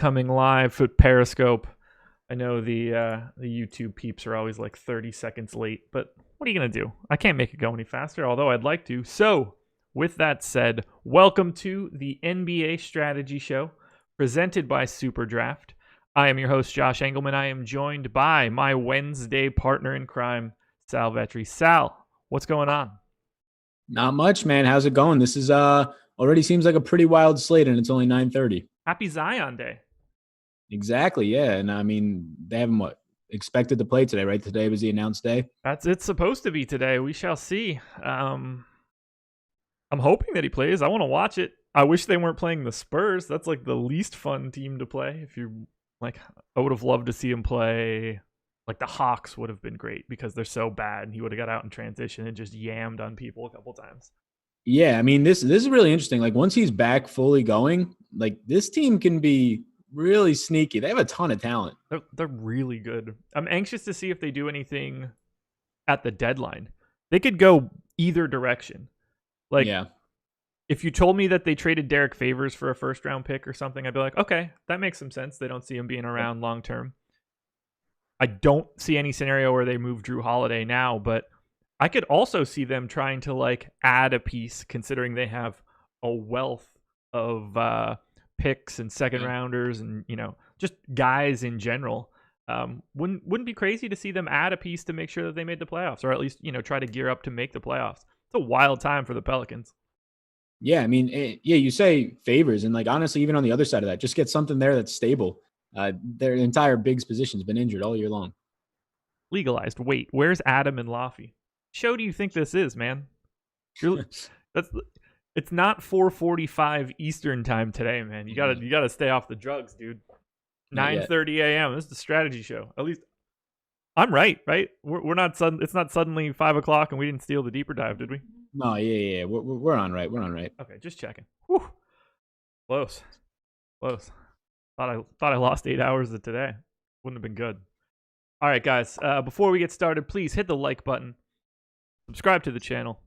coming live for Periscope. I know the YouTube peeps are always like 30 seconds late, but what are you going to do? I can't make it go any faster, although I'd like to. So, with that said, welcome to the NBA Strategy Show, presented by SuperDraft. I am your host, Josh Engelman. I am joined by my Wednesday partner in crime, Sal Vetri. Sal, what's going on? Not much, man. How's it going? This is already seems like a pretty wild slate, and it's only 9:30. Happy Zion Day. Exactly, yeah. And I mean, they haven't expected to play today, right? Today was the announced day. It's supposed to be today. We shall see. I'm hoping that he plays. I want to watch it. I wish they weren't playing the Spurs. That's like the least fun team to play. If you like, I would have loved to see him play. Like the Hawks would have been great because they're so bad, and he would have got out in transition and just yammed on people a couple times. Yeah, I mean, this is really interesting. Like once he's back fully going, like this team can be really sneaky. They have a ton of talent. They're really good. I'm anxious to see if they do anything at the deadline. They could go either direction. Like, yeah. If you told me that they traded Derek Favors for a first round pick or something, I'd be like, okay, that makes some sense. They don't see him being around long term. I don't see any scenario where they move Drew Holiday now, but I could also see them trying to like add a piece, considering they have a wealth of picks and second rounders and just guys in general. Wouldn't be crazy to see them add a piece to make sure that they made the playoffs, or at least try to gear up to make the playoffs. It's a wild time for the Pelicans. Yeah, I mean, you say Favors, and like honestly, even on the other side of that, just get something there that's stable. Their entire bigs position's been injured all year long. Legalized. Wait, where's Adam and Laffy? Show do you think this is, man? It's not 4:45 Eastern time today, man. You gotta stay off the drugs, dude. 9:30 a.m. This is the strategy show. At least I'm right? We're not sudden. It's not suddenly 5 o'clock and we didn't steal the deeper dive, did we? No, yeah. We're on right. We're on right. Okay, just checking. Whew. Close. Thought I lost 8 hours of today. Wouldn't have been good. All right, guys. Before we get started, please hit the like button, subscribe to the channel,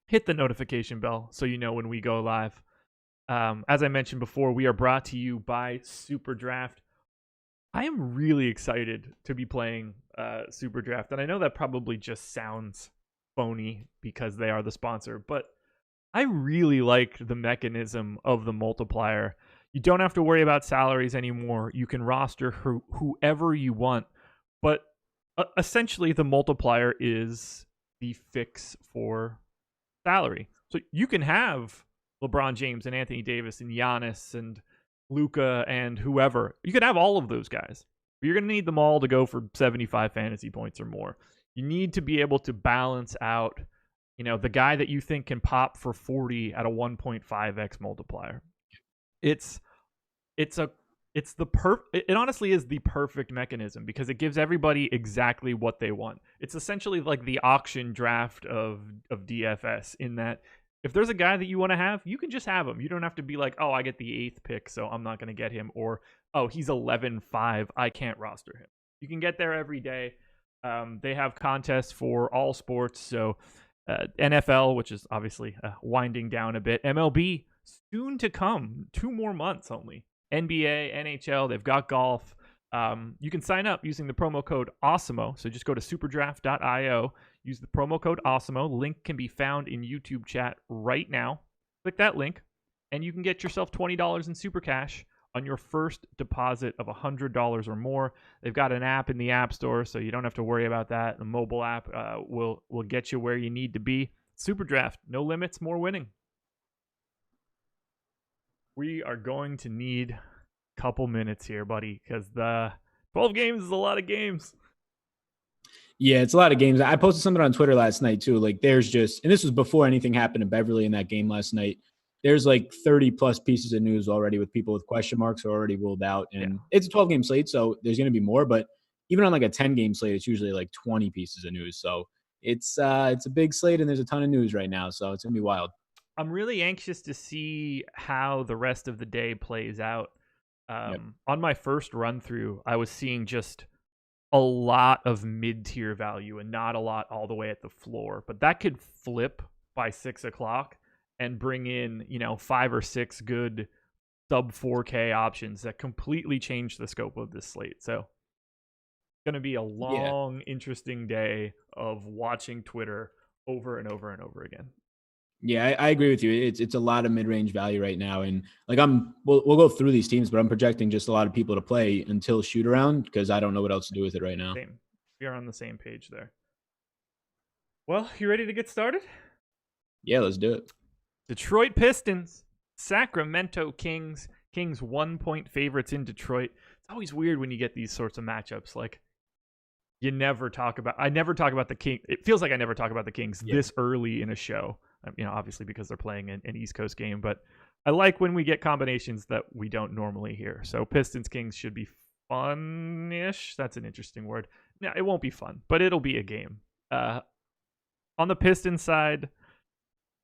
hit the notification bell so you know when we go live. As I mentioned before, we are brought to you by SuperDraft. I am really excited to be playing SuperDraft, and I know that probably just sounds phony because they are the sponsor, but I really like the mechanism of the multiplier. You don't have to worry about salaries anymore. You can roster whoever you want, but essentially the multiplier is the fix for salary. So you can have LeBron James and Anthony Davis and Giannis and Luka and whoever. You can have all of those guys. But you're going to need them all to go for 75 fantasy points or more. You need to be able to balance out, the guy that you think can pop for 40 at a 1.5x multiplier. It honestly is the perfect mechanism because it gives everybody exactly what they want. It's essentially like the auction draft of DFS, in that if there's a guy that you want to have, you can just have him. You don't have to be like, oh, I get the 8th pick, so I'm not going to get him. Or, oh, he's 11-5, I can't roster him. You can get there every day. They have contests for all sports. So NFL, which is obviously winding down a bit. MLB, soon to come. 2 more months only. NBA, NHL, they've got golf. You can sign up using the promo code AWESEMO. So just go to superdraft.io, use the promo code AWESEMO. Link can be found in YouTube chat right now. Click that link, and you can get yourself $20 in super cash on your first deposit of $100 or more. They've got an app in the App Store, so you don't have to worry about that. The mobile app will get you where you need to be. SuperDraft, no limits, more winning. We are going to need a couple minutes here, buddy, because the 12 games is a lot of games. Yeah, it's a lot of games. I posted something on Twitter last night too. Like there's just, and this was before anything happened to Beverly in that game last night. There's like 30 plus pieces of news already with people with question marks already ruled out. And It's a 12-game slate, so there's going to be more. But even on like a 10-game slate, it's usually like 20 pieces of news. So it's a big slate, and there's a ton of news right now. So it's going to be wild. I'm really anxious to see how the rest of the day plays out. On my first run through, I was seeing just a lot of mid-tier value and not a lot all the way at the floor. But that could flip by 6 o'clock and bring in, 5 or 6 good sub 4K options that completely change the scope of this slate. So it's going to be a Yeah. long, interesting day of watching Twitter over and over and over again. Yeah, I agree with you. It's a lot of mid-range value right now, and like we'll go through these teams, but I'm projecting just a lot of people to play until shoot around because I don't know what else to do with it right now. Same. We are on the same page there. Well, you ready to get started? Yeah, let's do it. Detroit Pistons, Sacramento Kings. Kings 1-point favorites in Detroit. It's always weird when you get these sorts of matchups. Like, I never talk about the Kings. It feels like I never talk about the Kings this early in a show. Obviously because they're playing an East Coast game, but I like when we get combinations that we don't normally hear. So Pistons Kings should be fun-ish. That's an interesting word. No, it won't be fun, but it'll be a game. On the Pistons side,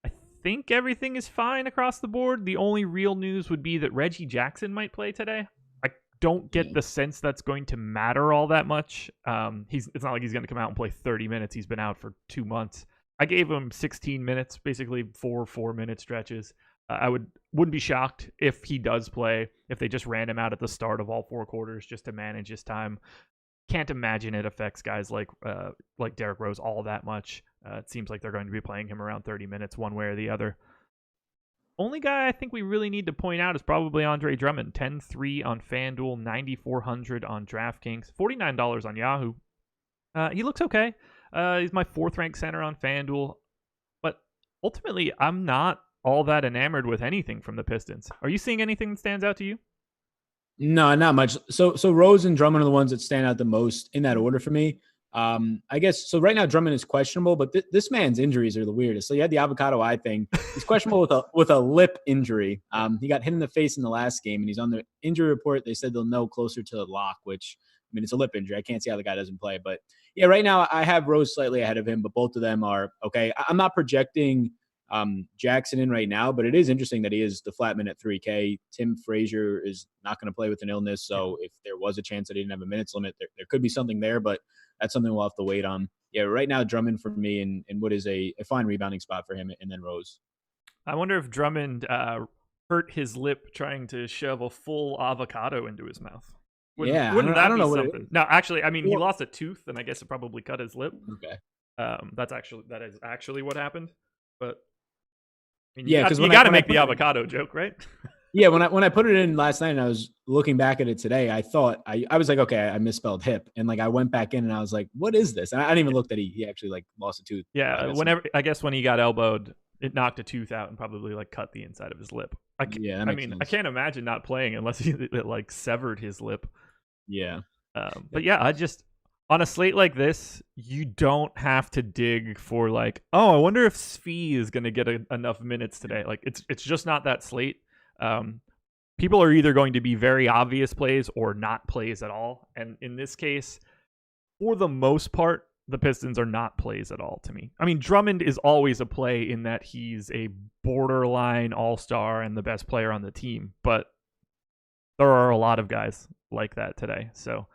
I think everything is fine across the board. The only real news would be that Reggie Jackson might play today. I don't get the sense that's going to matter all that much. It's not like he's going to come out and play 30 minutes. He's been out for 2 months. I gave him 16 minutes, basically 4-minute stretches. I wouldn't be shocked if he does play, if they just ran him out at the start of all 4 quarters just to manage his time. Can't imagine it affects guys like Derrick Rose all that much. It seems like they're going to be playing him around 30 minutes one way or the other. Only guy I think we really need to point out is probably Andre Drummond. 10-3 on FanDuel, 9,400 on DraftKings, $49 on Yahoo. He looks okay. He's my 4th-ranked center on FanDuel. But ultimately, I'm not all that enamored with anything from the Pistons. Are you seeing anything that stands out to you? No, not much. So Rose and Drummond are the ones that stand out the most in that order for me. I guess so. Right now, Drummond is questionable, but this man's injuries are the weirdest. So you had the avocado eye thing. He's questionable with a lip injury. He got hit in the face in the last game, and he's on the injury report. They said they'll know closer to the lock, which I mean, it's a lip injury. I can't see how the guy doesn't play. But yeah, right now I have Rose slightly ahead of him, but both of them are okay. I'm not projecting Jackson in right now, but it is interesting that he is the flatman at 3K. Tim Frazier is not going to play with an illness. So if there was a chance that he didn't have a minutes limit, there could be something there, but that's something we'll have to wait on. Yeah, right now Drummond for me and what is a fine rebounding spot for him, and then Rose. I wonder if Drummond hurt his lip trying to shove a full avocado into his mouth. Wouldn't that be something? No, actually, I mean, he lost a tooth, and I guess it probably cut his lip. Okay. That is actually what happened. But I mean, yeah, because you got to make the avocado joke, right? Yeah, when I put it in last night and I was looking back at it today, I thought I was like, okay, I misspelled hip, and like I went back in and I was like, what is this? And I didn't even look that he actually like lost a tooth. Yeah, I guess when he got elbowed, it knocked a tooth out and probably like cut the inside of his lip. I can't imagine not playing unless it like severed his lip. Yeah. But yeah, on a slate like this, you don't have to dig for like, oh, I wonder if Svi is going to get enough minutes today. Like it's just not that slate. People are either going to be very obvious plays or not plays at all. And in this case, for the most part, the Pistons are not plays at all to me. I mean, Drummond is always a play in that he's a borderline all-star and the best player on the team, but there are a lot of guys like that today. So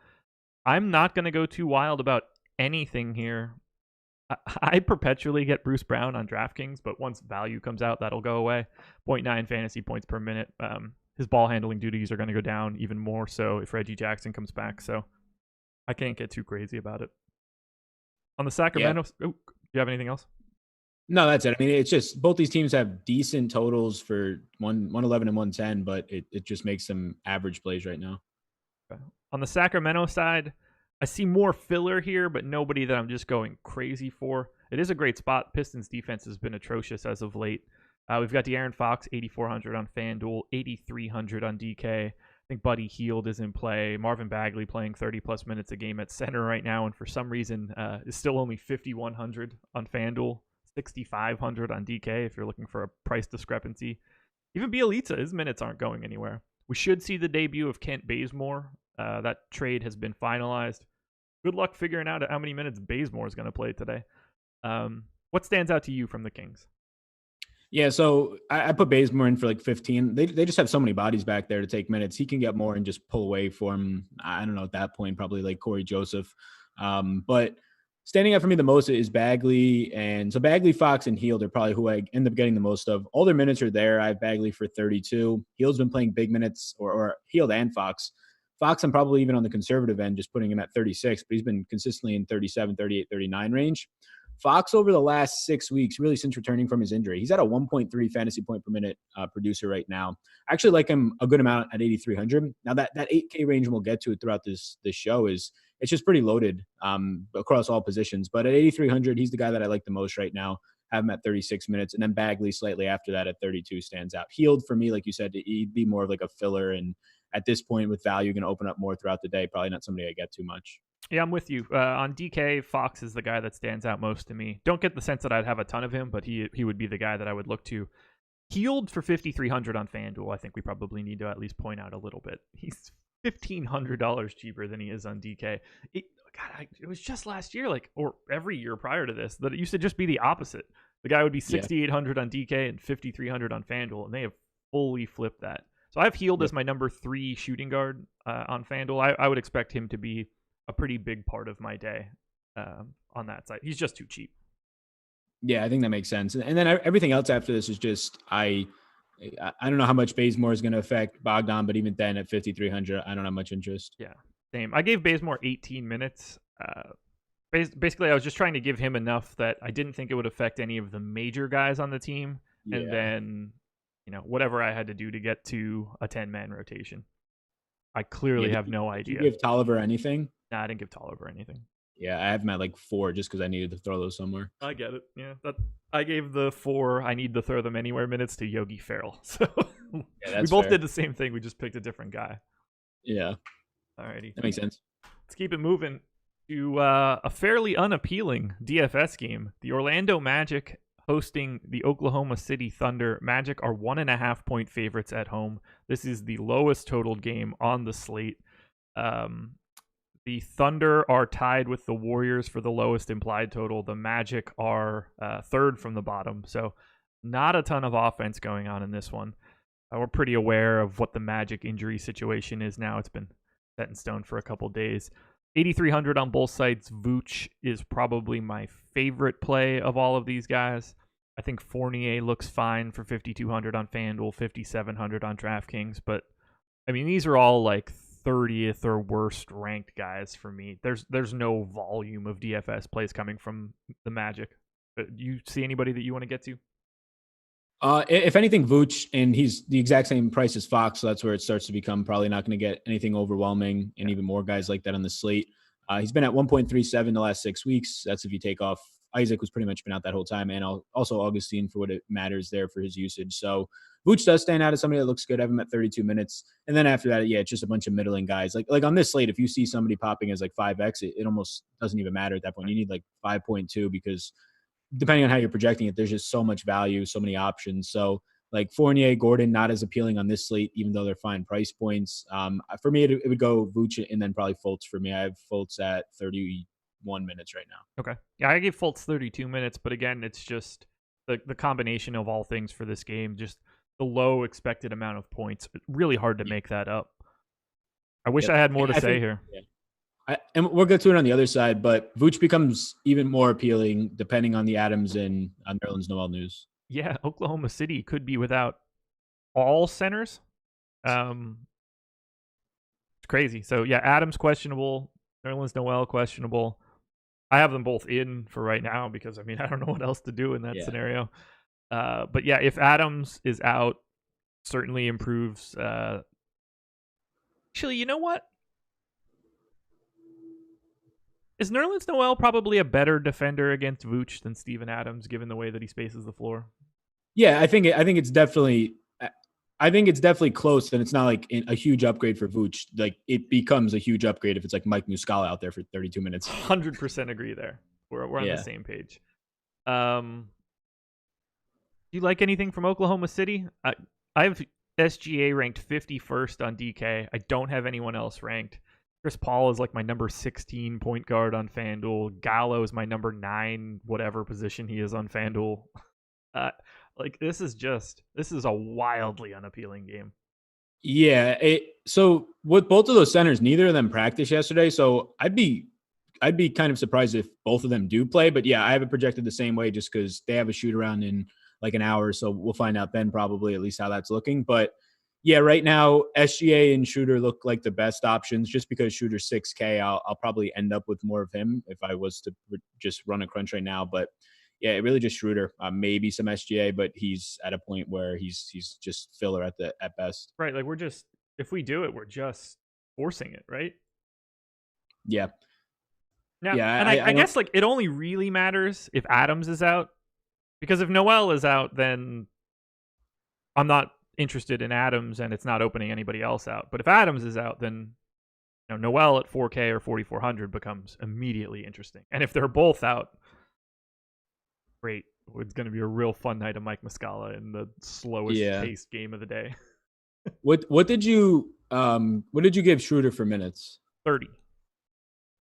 I'm not going to go too wild about anything here. I perpetually get Bruce Brown on DraftKings, but once value comes out, that'll go away. 0.9 fantasy points per minute. His ball handling duties are going to go down even more so if Reggie Jackson comes back. So I can't get too crazy about it. On the Sacramento, do you have anything else? No, that's it. I mean, it's just both these teams have decent totals for 111 and 110, but it just makes some average plays right now. Okay. On the Sacramento side, I see more filler here, but nobody that I'm just going crazy for. It is a great spot. Pistons defense has been atrocious as of late. We've got De'Aaron Fox, 8,400 on FanDuel, 8,300 on DK. I think Buddy Hield is in play. Marvin Bagley playing 30-plus minutes a game at center right now, and for some reason is still only 5,100 on FanDuel, 6,500 on DK if you're looking for a price discrepancy. Even Bielitsa, his minutes aren't going anywhere. We should see the debut of Kent Bazemore. That trade has been finalized. Good luck figuring out how many minutes Bazemore is going to play today. What stands out to you from the Kings? Yeah, so I put Bazemore in for like 15. They just have so many bodies back there to take minutes. He can get more and just pull away from, I don't know, at that point, probably like Corey Joseph. But Standing out for me the most is Bagley. And so Bagley, Fox, and Hield are probably who I end up getting the most of. All their minutes are there. I have Bagley for 32. Hield's been playing big minutes, or Hield and Fox. Fox, I'm probably even on the conservative end, just putting him at 36, but he's been consistently in 37, 38, 39 range. Fox over the last 6 weeks, really since returning from his injury, he's at a 1.3 fantasy point per minute producer right now. I actually like him a good amount at 8,300. Now that 8K range, and we'll get to it throughout this show, it's just pretty loaded across all positions. But at 8,300, he's the guy that I like the most right now. Have him at 36 minutes, and then Bagley slightly after that at 32 stands out. Hield for me, like you said, he'd be more of like a filler, and at this point with value, going to open up more throughout the day. Probably not somebody I get too much. Yeah, I'm with you. On DK, Fox is the guy that stands out most to me. Don't get the sense that I'd have a ton of him, but he would be the guy that I would look to. Hield for 5,300 on FanDuel, I think we probably need to at least point out a little bit. He's $1,500 cheaper than he is on DK. It was just last year, or every year prior to this, that it used to just be the opposite. The guy would be 6,800 on DK and 5,300 on FanDuel, and they have fully flipped that. So I have Hield as my number 3 shooting guard on FanDuel. I would expect him to be a pretty big part of my day on that side. He's just too cheap. Yeah, I think that makes sense. And then everything else after this is just I don't know how much Bazemore is going to affect Bogdan, but even then at 5,300, I don't have much interest. Yeah, same. I gave Bazemore 18 minutes. Basically, I was just trying to give him enough that I didn't think it would affect any of the major guys on the team. Yeah. And then, whatever I had to do to get to a 10-man rotation. I clearly have no idea. Did you give Tolliver anything? Nah, I didn't give Tolliver anything. Yeah, I have him at 4 just because I needed to throw those somewhere. I get it. Yeah, I gave the 4 I need to throw them anywhere minutes to Yogi Ferrell. So we both did the same thing. We just picked a different guy. Yeah. Alrighty. That makes sense. Let's keep it moving to a fairly unappealing DFS game. The Orlando Magic hosting the Oklahoma City Thunder. Magic are 1.5 point favorites at home. This is the lowest totaled game on the slate. The Thunder are tied with the Warriors for the lowest implied total. The Magic are third from the bottom. So not a ton of offense going on in this one. We're pretty aware of what the Magic injury situation is now. It's been set in stone for a couple days. 8,300 on both sides. Vooch is probably my favorite play of all of these guys. I think Fournier looks fine for 5,200 on FanDuel, 5,700 on DraftKings. But, these are all 30th or worst ranked guys for me. There's no volume of DFS plays coming from the Magic. Do you see anybody that you want to get to? If anything, Vooch, and he's the exact same price as Fox, so that's where it starts to become probably not going to get anything overwhelming, and even more guys like that on the slate. He's been at 1.37 the last 6 weeks. That's if you take off Isaac, who's pretty much been out that whole time, and also Augustine for what it matters there for his usage. So Vooch does stand out as somebody that looks good. I have him at 32 minutes. And then after that, it's just a bunch of middling guys. Like on this slate, if you see somebody popping as 5X, it almost doesn't even matter at that point. You need 5.2 because depending on how you're projecting it, there's just so much value, so many options. So Fournier, Gordon, not as appealing on this slate, even though they're fine price points. For me, it would go Vooch and then probably Fultz for me. I have Fultz at 31 minutes right now. Okay. Yeah, I gave Fultz 32 minutes, but again, it's just the combination of all things for this game, just the low expected amount of points. Really hard to make that up. I wish I had more to say here. Yeah. And we'll get to it on the other side, but Vooch becomes even more appealing depending on the Adams and Nerlens Noel news. Yeah, Oklahoma City could be without all centers. It's crazy. So, yeah, Adams questionable, Nerlens Noel questionable. I have them both in for right now because, I don't know what else to do in that scenario. But, yeah, if Adams is out, certainly improves. Actually, you know what? Is Nerlens Noel probably a better defender against Vooch than Steven Adams, given the way that he spaces the floor? Yeah, I think it's definitely close, and it's not a huge upgrade for Vooch. It becomes a huge upgrade if it's Mike Muscala out there for 32 minutes. 100% agree there. We're on the same page. Do you like anything from Oklahoma City? I have SGA ranked 51st on DK. I don't have anyone else ranked. Chris Paul is my number 16 point guard on FanDuel. Gallo is my number 9, whatever position he is on FanDuel. This is a wildly unappealing game. Yeah. So with both of those centers, neither of them practiced yesterday. So I'd be I'd be kind of surprised if both of them do play. But yeah, I have it projected the same way just because they have a shoot around in like an hour. So we'll find out then probably at least how that's looking. But yeah, right now, SGA and Shooter look like the best options just because Shooter's 6K. I'll probably end up with more of him if I was to just run a crunch right now. But yeah, really just Schroeder, maybe some SGA, but he's at a point where he's just filler at best. Right. Like if we do it, we're just forcing it, right? Yeah. Now, Yeah. and I guess like it only really matters if Adams is out, because if Noel is out, then I'm not interested in Adams and it's not opening anybody else out. But if Adams is out, then Noel at 4K or 4,400 becomes immediately interesting. And if they're both out, great. It's going to be a real fun night of Mike Muscala in the slowest paced game of the day. What did you give Schroeder for minutes? 30.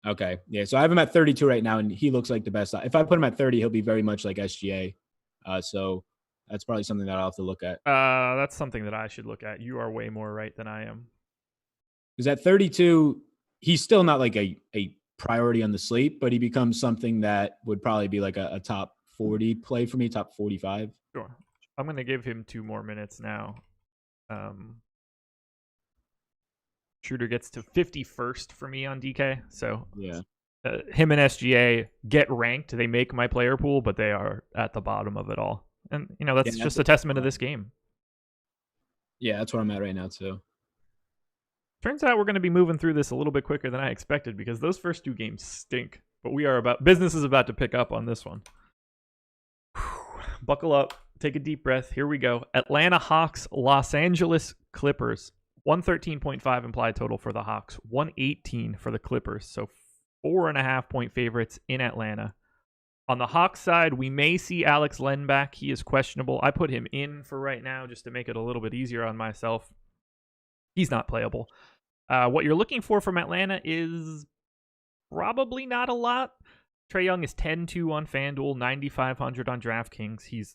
Okay. Yeah. So I have him at 32 right now, and he looks like the best. If I put him at 30, he'll be very much like SGA. So that's probably something that I'll have to look at. That's something that I should look at. You are way more right than I am. Because at 32, he's still not like a priority on the slate, but he becomes something that would probably be like a top 40 play for me, top 45. Sure. I'm going to give him 2 more minutes now. Shooter gets to 51st for me on DK. So yeah, him and SGA get ranked. They make my player pool, but they are at the bottom of it all. And, that's just a testament of this game. Yeah, that's where I'm at right now, too. Turns out we're going to be moving through this a little bit quicker than I expected because those first 2 games stink. But business is about to pick up on this one. Buckle up. Take a deep breath. Here we go. Atlanta Hawks, Los Angeles Clippers. 113.5 implied total for the Hawks. 118 for the Clippers. So 4.5 point favorites in Atlanta. On the Hawks side, we may see Alex Len back. He is questionable. I put him in for right now just to make it a little bit easier on myself. He's not playable. What you're looking for from Atlanta is probably not a lot. Trae Young is 10-2 on FanDuel, 9,500 on DraftKings. He's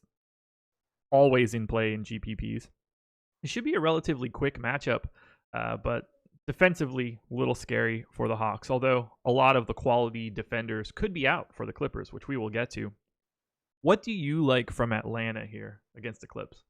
always in play in GPPs. It should be a relatively quick matchup, but defensively, a little scary for the Hawks, although a lot of the quality defenders could be out for the Clippers, which we will get to. What do you like from Atlanta here against the Clips?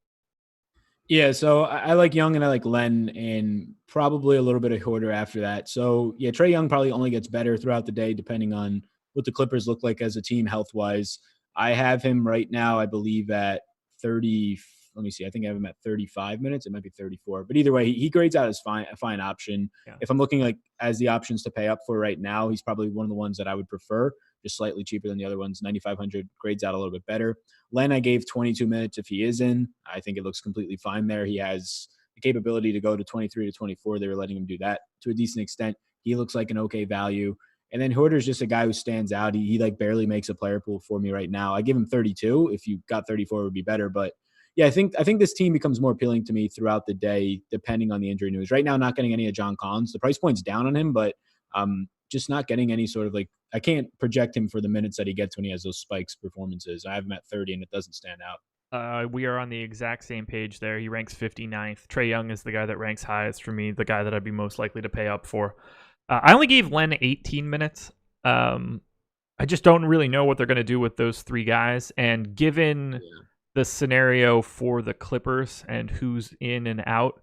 Yeah, so I like Young and I like Len, and probably a little bit of Hoarder after that. So yeah, Trae Young probably only gets better throughout the day depending on what the Clippers look like as a team health-wise. I have him right now, I believe, at 30. Let me see. I think I have him at 35 minutes. It might be 34. But either way, he grades out as a fine option. Yeah. If I'm looking like as the options to pay up for right now, he's probably one of the ones that I would prefer, just slightly cheaper than the other ones. 9,500 grades out a little bit better. Len, I gave 22 minutes if he is in. I think it looks completely fine there. He has the capability to go to 23 to 24. They were letting him do that to a decent extent. He looks like an okay value. And then Hoarder's just a guy who stands out. He like barely makes a player pool for me right now. I give him 32. If you got 34, it would be better. But yeah, I think this team becomes more appealing to me throughout the day, depending on the injury news. Right now, not getting any of John Collins. The price point's down on him, but just not getting any sort of like, I can't project him for the minutes that he gets when he has those spikes performances. I have him at 30 and it doesn't stand out. We are on the exact same page there. He ranks 59th. Trae Young is the guy that ranks highest for me, the guy that I'd be most likely to pay up for. I only gave Len 18 minutes. I just don't really know what they're going to do with those 3 guys. And given the scenario for the Clippers and who's in and out,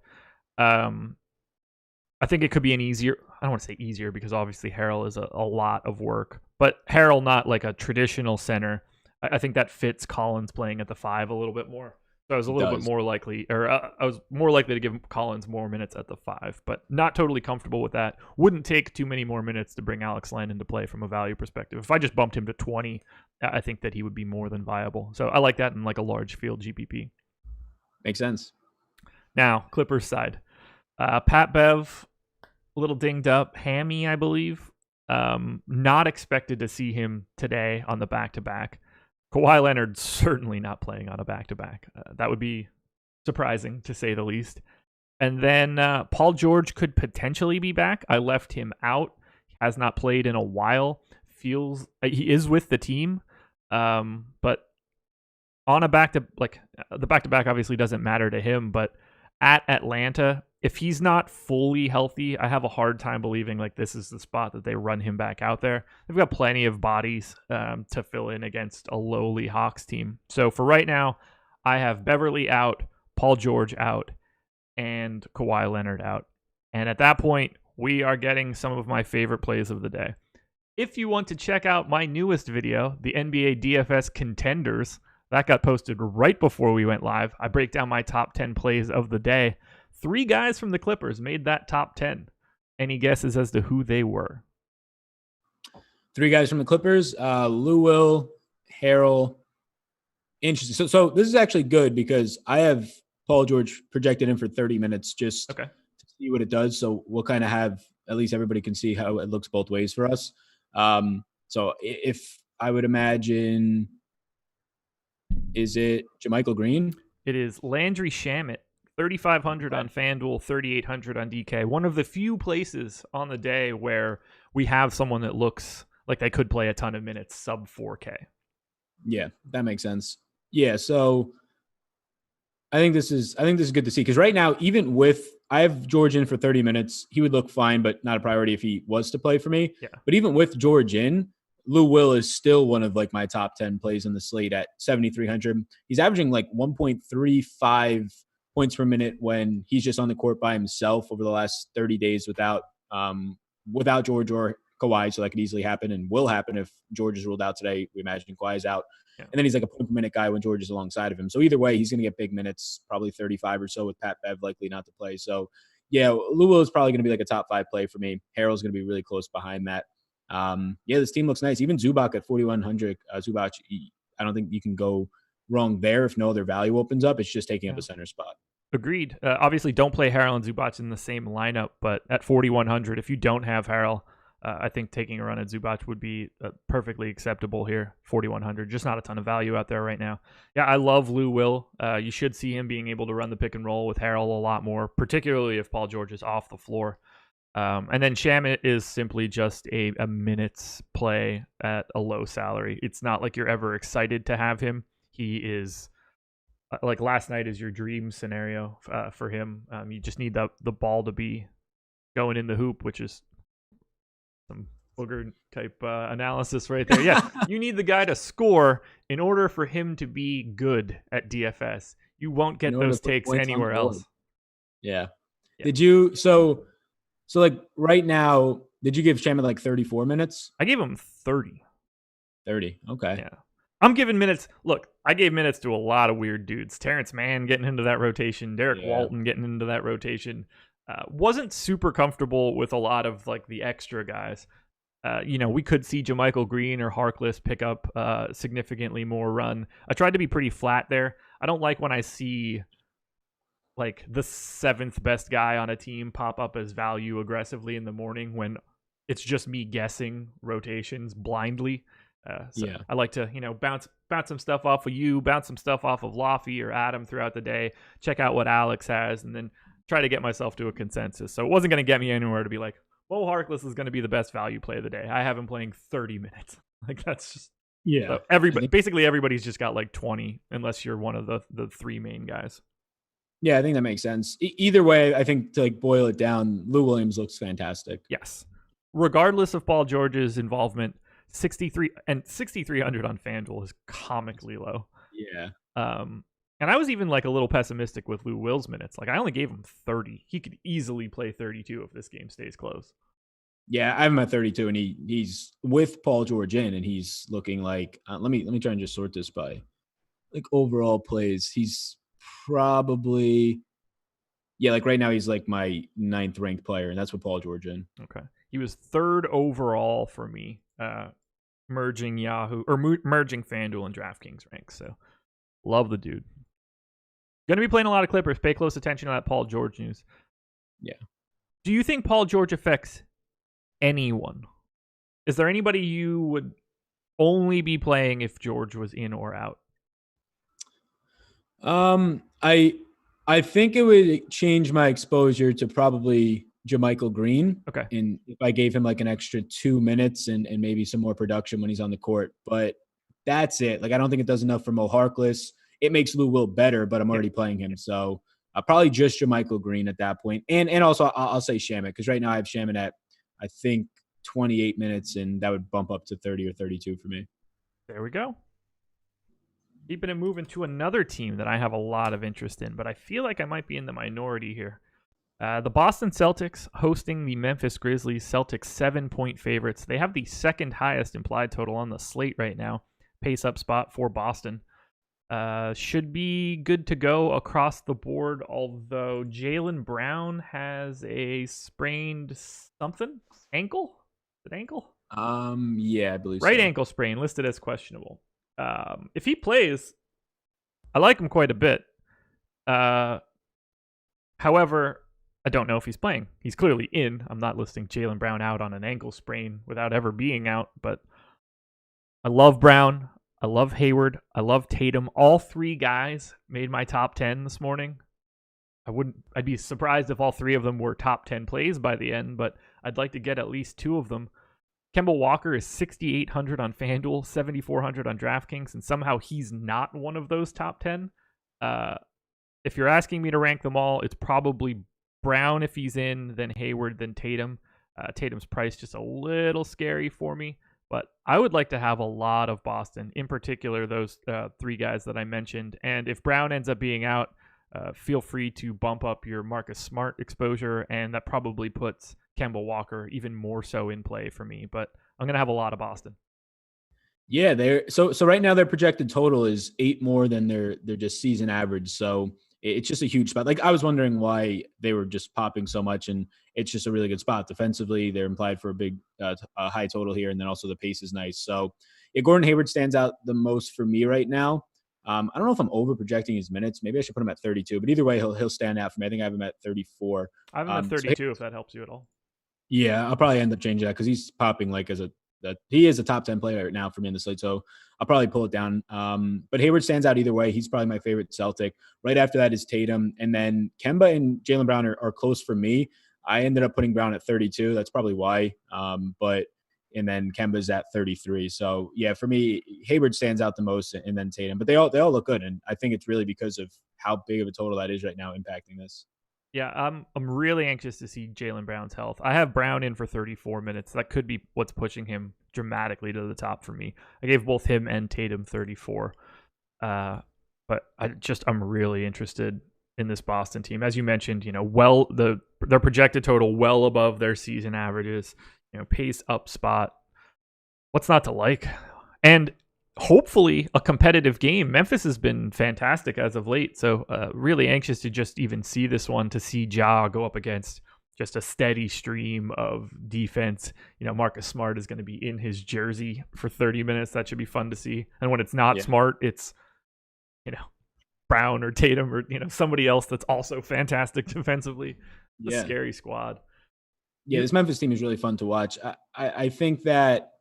I think it could be an easier, I don't want to say easier because obviously Harrell is a lot of work, but Harrell not like a traditional center. I think that fits Collins playing at the 5 a little bit more. So I was a little bit more likely, or I was more likely to give Collins more minutes at the 5, but not totally comfortable with that. Wouldn't take too many more minutes to bring Alex Len into play from a value perspective. If I just bumped him to 20, I think that he would be more than viable. So I like that in like a large field GPP. Makes sense. Now, Clippers side. Pat Bev, a little dinged up. Hammy, I believe. Not expected to see him today on the back-to-back. Kawhi Leonard certainly not playing on a back-to-back. That would be surprising, to say the least. And then Paul George could potentially be back. I left him out. He has not played in a while. Feels he is with the team, but on a the back-to-back obviously doesn't matter to him. But at Atlanta, if he's not fully healthy, I have a hard time believing like this is the spot that they run him back out there. They've got plenty of bodies to fill in against a lowly Hawks team. So for right now, I have Beverly out, Paul George out, and Kawhi Leonard out. And at that point, we are getting some of my favorite plays of the day. If you want to check out my newest video, the NBA DFS Contenders, that got posted right before we went live. I break down my top 10 plays of the day. 3 guys from the Clippers made that top 10. Any guesses as to who they were? 3 guys from the Clippers, Lou Will, Harrell. Interesting. So this is actually good because I have Paul George projected in for 30 minutes just to see what it does. So we'll kind of have, at least everybody can see how it looks both ways for us. So if I would imagine, is it JaMychal Green? It is Landry Shamet, 3,500 on FanDuel, 3,800 on DK. One of the few places on the day where we have someone that looks like they could play a ton of minutes, sub 4K. Yeah, that makes sense. Yeah, so I think this is good to see because right now, even with I have George in for 30 minutes, he would look fine, but not a priority if he was to play for me. Yeah. But even with George in, Lou Will is still one of like my top 10 plays in the slate at 7,300. He's averaging like 1.35 points per minute when he's just on the court by himself over the last 30 days without George or Kawhi. So that could easily happen and will happen if George is ruled out today. We imagine Kawhi is out. Yeah. And then he's like a point per minute guy when George is alongside of him. So either way, he's going to get big minutes, probably 35 or so with Pat Bev likely not to play. So yeah, Lou Will is probably going to be like a top 5 play for me. Harrell's going to be really close behind that. Yeah, this team looks nice. Even Zubac at 4,100. Zubac, I don't think you can go wrong there if no other value opens up. It's just taking up a center spot. Agreed. Obviously, don't play Harrell and Zubac in the same lineup, but at 4,100, if you don't have Harrell, I think taking a run at Zubac would be perfectly acceptable here. 4,100, just not a ton of value out there right now. Yeah, I love Lou Will. You should see him being able to run the pick and roll with Harrell a lot more, particularly if Paul George is off the floor. And then Shamet is simply just a minutes play at a low salary. It's not like you're ever excited to have him. He is like last night is your dream scenario for him. You just need the ball to be going in the hoop, which is some booger type analysis right there. Yeah, you need the guy to score in order for him to be good at DFS. You won't get those takes anywhere else. Yeah. Did you so like right now, did you give Shamet like 34 minutes? I gave him 30. 30. Okay. Yeah. I'm giving minutes. Look, I gave minutes to a lot of weird dudes. Terrence Mann getting into that rotation. Derek Walton getting into that rotation. Wasn't super comfortable with a lot of like the extra guys. We could see JaMychal Green or Harkless pick up significantly more run. I tried to be pretty flat there. I don't like when I see like the 7th best guy on a team pop up as value aggressively in the morning when it's just me guessing rotations blindly. I like to, bounce some stuff off of you, bounce some stuff off of Laffy or Adam throughout the day, check out what Alex has, and then try to get myself to a consensus. So it wasn't going to get me anywhere to be like, Mo Harkless is going to be the best value play of the day. I have him playing 30 minutes. Like that's just so basically everybody's just got like 20 unless you're one of the 3 main guys. Yeah, I think that makes sense. Either way, I think to like boil it down, Lou Williams looks fantastic. Yes. Regardless of Paul George's involvement, 6,300 on FanDuel is comically low. Yeah. And I was even like a little pessimistic with Lou Will's minutes. Like I only gave him 30. He could easily play 32 if this game stays close. Yeah, I have him at 32, and he's with Paul George in, and he's looking like. Let me try and just sort this by like overall plays. He's probably like right now he's like my 9th ranked player, and that's with Paul George in. Okay, he was 3rd overall for me, merging FanDuel and DraftKings ranks. So love the dude. Going to be playing a lot of Clippers. Pay close attention to that Paul George news. Yeah. Do you think Paul George affects anyone? Is there anybody you would only be playing if George was in or out? I think it would change my exposure to probably JaMychal Green. Okay. And if I gave him like an extra 2 minutes and maybe some more production when he's on the court. But that's it. Like I don't think it does enough for Mo Harkless. It makes Lou Will better, but I'm already playing him. So Probably just Jermichael Green at that point. And also I'll say Shamet, because right now I have Shamet at, I think, 28 minutes, and that would bump up to 30 or 32 for me. There we go. Keeping it moving to another team that I have a lot of interest in, but I feel like I might be in the minority here. The Boston Celtics hosting the Memphis Grizzlies. Celtics 7-point favorites. They have the second highest implied total on the slate right now. Pace up spot for Boston. Should be good to go across the board, although Jaylen Brown has a sprained something? Ankle? Is it ankle? Yeah, I believe right so. ankle sprain, listed as questionable. If he plays, I like him quite a bit. However, I don't know if he's playing. He's clearly in. I'm not listing Jaylen Brown out on an ankle sprain without ever being out, but I love Brown. I love Hayward. I love Tatum. All three guys made my top 10 this morning. I'd be surprised if all three of them were top 10 plays by the end, but I'd like to get at least two of them. Kemba Walker is 6,800 on FanDuel, 7,400 on DraftKings, and somehow he's not one of those top 10. If you're asking me to rank them all, it's probably Brown if he's in, then Hayward, then Tatum. Tatum's price just a little scary for me, but I would like to have a lot of Boston, in particular those three guys that I mentioned. And if Brown ends up being out, feel free to bump up your Marcus Smart exposure, and that probably puts Kemba Walker even more so in play for me. But I'm going to have a lot of Boston. Yeah, they're so right now their projected total is 8 more than their just season average. So it's just a huge spot. Like, I was wondering why they were just popping so much, and it's just a really good spot. Defensively, they're implied for a big high total here, and then also the pace is nice. So yeah, Gordon Hayward stands out the most for me right now. I don't know if I'm over projecting his minutes. Maybe I should put him at 32, but either way, he'll stand out for me. I think I have him at 34. I have him at 32 if that helps you at all. Yeah, I'll probably end up changing that because he's popping like he is a top 10 player right now for me in the slate. So I'll probably pull it down. But Hayward stands out either way. He's probably my favorite Celtic. Right after that is Tatum. And then Kemba and Jaylen Brown are close for me. I ended up putting Brown at 32. That's probably why. And then Kemba's at 33. So yeah, for me, Hayward stands out the most, and then Tatum. But they all look good. And I think it's really because of how big of a total that is right now impacting this. Yeah, I'm really anxious to see Jaylen Brown's health. I have Brown in for 34 minutes. That could be what's pushing him dramatically to the top for me. I gave both him and Tatum 34. But I'm really interested in this Boston team. As you mentioned, their projected total well above their season averages, pace up spot. What's not to like? And hopefully a competitive game. Memphis has been fantastic as of late, so really anxious to just even see this one, to see Ja go up against just a steady stream of defense. Marcus Smart is going to be in his jersey for 30 minutes. That should be fun to see. And when it's not Smart, it's Brown or Tatum or somebody else that's also fantastic defensively. A scary squad. Yeah, this Memphis team is really fun to watch. I think that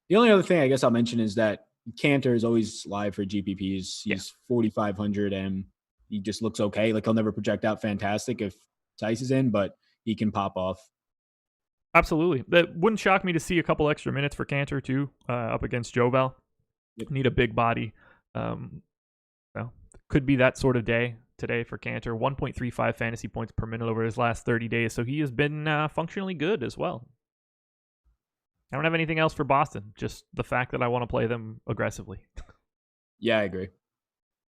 the only other thing I guess I'll mention is that Cantor is always live for GPPs. He's 4,500 and he just looks okay. Like, he'll never project out fantastic if Tice is in, but he can pop off. Absolutely. That wouldn't shock me to see a couple extra minutes for Cantor too, up against Joval. Need a big body. Could be that sort of day today for Cantor. 1.35 fantasy points per minute over his last 30 days. So he has been functionally good as well. I don't have anything else for Boston, just the fact that I want to play them aggressively. Yeah, I agree.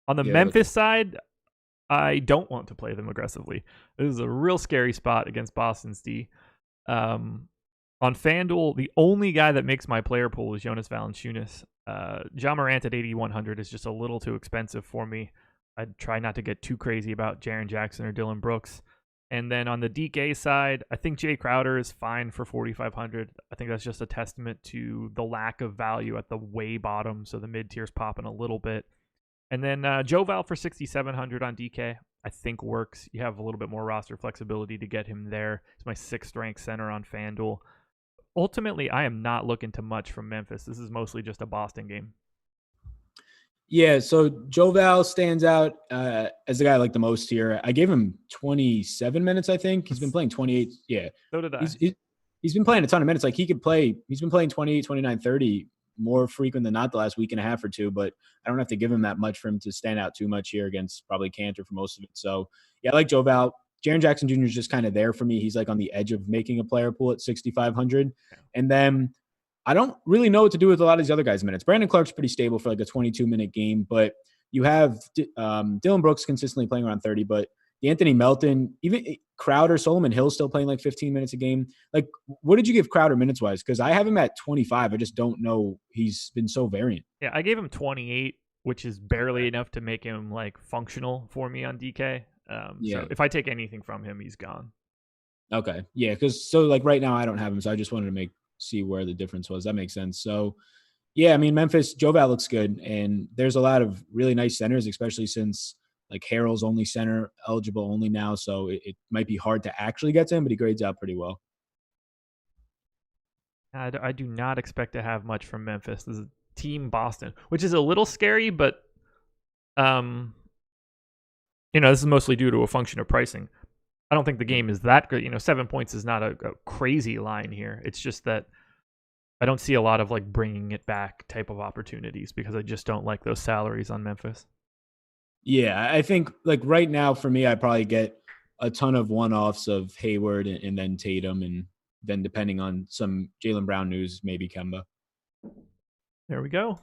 On the Memphis side, I don't want to play them aggressively. This is a real scary spot against Boston's D. On FanDuel, the only guy that makes my player pool is Jonas Valanciunas. Ja Morant at 8,100 is just a little too expensive for me. I'd try not to get too crazy about Jaren Jackson or Dylan Brooks. And then on the DK side, I think Jay Crowder is fine for 4,500. I think that's just a testament to the lack of value at the way bottom, so the mid-tier's popping a little bit. And then Joval for 6,700 on DK, I think works. You have a little bit more roster flexibility to get him there. It's my 6th-ranked center on FanDuel. Ultimately, I am not looking to much from Memphis. This is mostly just a Boston game. Yeah, so Joval stands out as the guy I like the most here. I gave him 27 minutes, I think. He's been playing 28. Yeah. So did I. He's been playing a ton of minutes. Like, he could play. He's been playing 28, 29, 30 more frequent than not the last week and a half or two, but I don't have to give him that much for him to stand out too much here against probably Cantor for most of it. So yeah, I like Joe Val. Jaren Jackson Jr. is just kind of there for me. He's like on the edge of making a player pool at 6,500. And then I don't really know what to do with a lot of these other guys' minutes. Brandon Clark's pretty stable for like a 22-minute game, but you have Dylan Brooks consistently playing around 30, but Anthony Melton, even Crowder, Solomon Hill still playing like 15 minutes a game. Like, what did you give Crowder minutes wise? Because I have him at 25. I just don't know. He's been so variant. Yeah, I gave him 28, which is barely enough to make him like functional for me on DK. So if I take anything from him, he's gone. Okay. Yeah. Because so like right now I don't have him. So I just wanted to see where the difference was. That makes sense. So yeah, I mean, Memphis, Joe Val looks good. And there's a lot of really nice centers, especially since like Harrell's only center eligible only now. So it might be hard to actually get to him, but he grades out pretty well. I do not expect to have much from Memphis. This is Team Boston, which is a little scary, but this is mostly due to a function of pricing. I don't think the game is that good. 7 points is not a crazy line here. It's just that I don't see a lot of like bringing it back type of opportunities because I just don't like those salaries on Memphis. Yeah, I think like right now for me, I probably get a ton of one-offs of Hayward and then Tatum, and then depending on some Jaylen Brown news, maybe Kemba. There we go.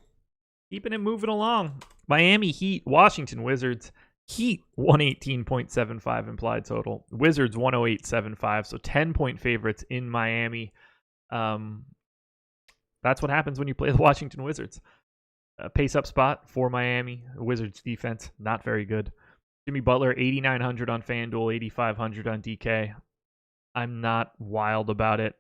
Keeping it moving along. Miami Heat, Washington Wizards. Heat 118.75 implied total. Wizards 108.75. So 10-point favorites in Miami. That's what happens when you play the Washington Wizards. Pace up spot for Miami. Wizards defense, not very good. Jimmy Butler, 8,900 on FanDuel, 8,500 on DK. I'm not wild about it.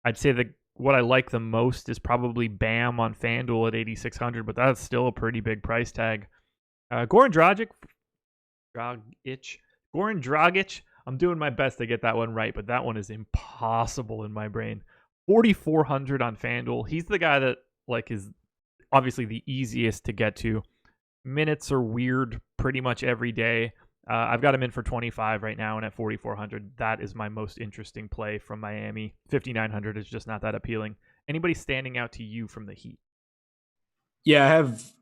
I'd say that what I like the most is probably Bam on FanDuel at 8,600, but that's still a pretty big price tag. Goran Dragic. I'm doing my best to get that one right, but that one is impossible in my brain. 4,400 on FanDuel. He's the guy that like is obviously the easiest to get to. Minutes are weird pretty much every day. I've got him in for 25 right now, and at 4,400, that is my most interesting play from Miami. 5,900 is just not that appealing. Anybody standing out to you from the Heat? Yeah,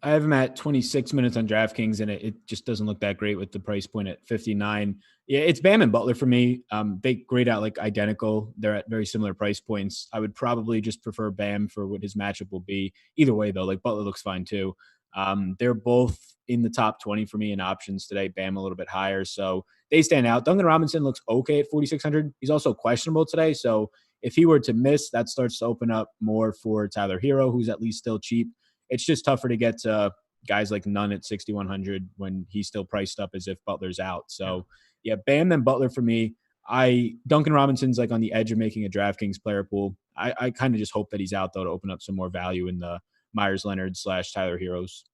I have him at 26 minutes on DraftKings, and it just doesn't look that great with the price point at 59. Yeah, it's Bam and Butler for me. They grade out like identical. They're at very similar price points. I would probably just prefer Bam for what his matchup will be. Either way, though, like Butler looks fine too. They're both in the top 20 for me in options today. Bam a little bit higher, so they stand out. Duncan Robinson looks okay at 4,600. He's also questionable today, so if he were to miss, that starts to open up more for Tyler Hero, who's at least still cheap. It's just tougher to get to guys like Nunn at 6,100 when he's still priced up as if Butler's out. So yeah, Bam then Butler for me. Duncan Robinson's like on the edge of making a DraftKings player pool. I kind of just hope that he's out though to open up some more value in the Myers Leonard / Tyler Heroes.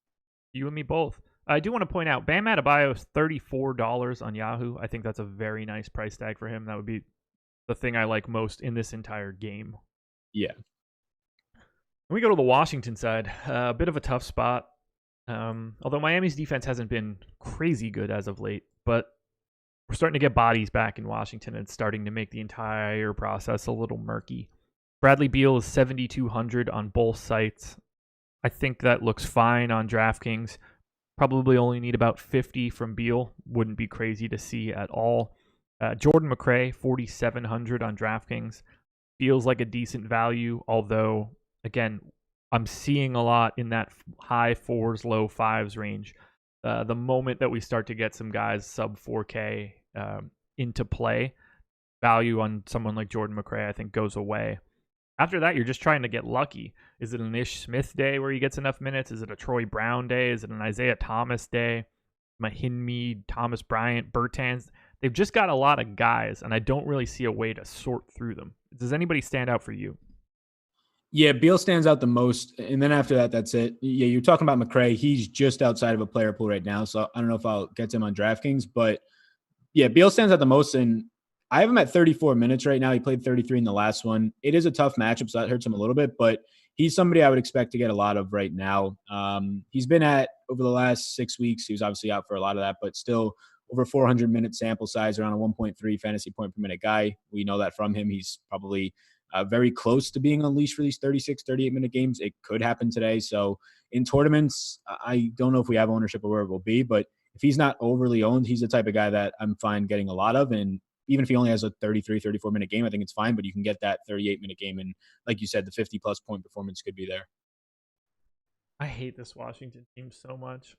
You and me both. I do want to point out Bam Adebayo is $34 on Yahoo. I think that's a very nice price tag for him. That would be the thing I like most in this entire game. Yeah. When we go to the Washington side, a bit of a tough spot. Although Miami's defense hasn't been crazy good as of late, but we're starting to get bodies back in Washington, and it's starting to make the entire process a little murky. Bradley Beal is 7,200 on both sites. I think that looks fine on DraftKings. Probably only need about 50 from Beal. Wouldn't be crazy to see at all. Jordan McRae, 4,700 on DraftKings. Feels like a decent value, although, again, I'm seeing a lot in that high 4s, low 5s range. The moment that we start to get some guys sub 4K into play, value on someone like Jordan McRae, I think, goes away. After that, you're just trying to get lucky. Is it an Ish Smith day where he gets enough minutes? Is it a Troy Brown day? Is it an Isaiah Thomas day? Mahinmi, Thomas Bryant, Bertans? They've just got a lot of guys, and I don't really see a way to sort through them. Does anybody stand out for you? Yeah, Beal stands out the most, and then after that, that's it. Yeah, you're talking about McRae. He's just outside of a player pool right now, so I don't know if I'll get to him on DraftKings, but yeah, Beal stands out the most, and I have him at 34 minutes right now. He played 33 in the last one. It is a tough matchup, so that hurts him a little bit, but he's somebody I would expect to get a lot of right now. He's been at, over the last 6 weeks, he was obviously out for a lot of that, but still over 400-minute sample size, around a 1.3 fantasy point per minute guy. We know that from him. He's probably very close to being unleashed for these 36, 38-minute games. It could happen today. So in tournaments, I don't know if we have ownership of where it will be, but if he's not overly owned, he's the type of guy that I'm fine getting a lot of. And even if he only has a 33, 34-minute game, I think it's fine, but you can get that 38-minute game. And like you said, the 50-plus point performance could be there. I hate this Washington team so much.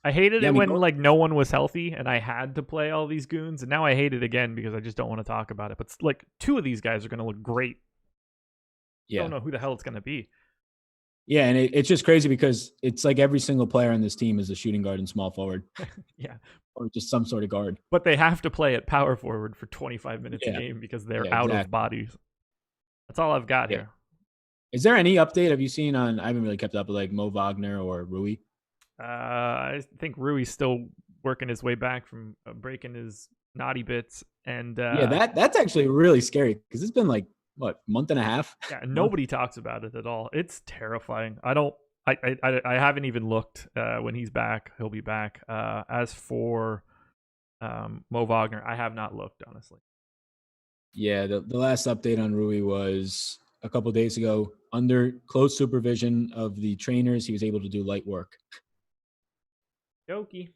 I hated Yeah, it I mean, when like no one was healthy and I had to play all these goons, and now I hate it again because I just don't want to talk about it. But like two of these guys are going to look great. I don't know who the hell it's going to be. Yeah, and it's just crazy because it's like every single player on this team is a shooting guard and small forward. Yeah. Or just some sort of guard. But they have to play at power forward for 25 minutes a game because they're out of bodies. That's all I've got here. Is there any update? Have you seen on, I haven't really kept up with like Mo Wagner or Rui? I think Rui's still working his way back from breaking his naughty bits. And that's actually really scary because it's been like, what, month and a half? Yeah, nobody talks about it at all. It's terrifying. I haven't even looked when he's back. He'll be back. As for Mo Wagner, I have not looked, honestly. Yeah, the last update on Rui was a couple of days ago. Under close supervision of the trainers, he was able to do light work. Jokey.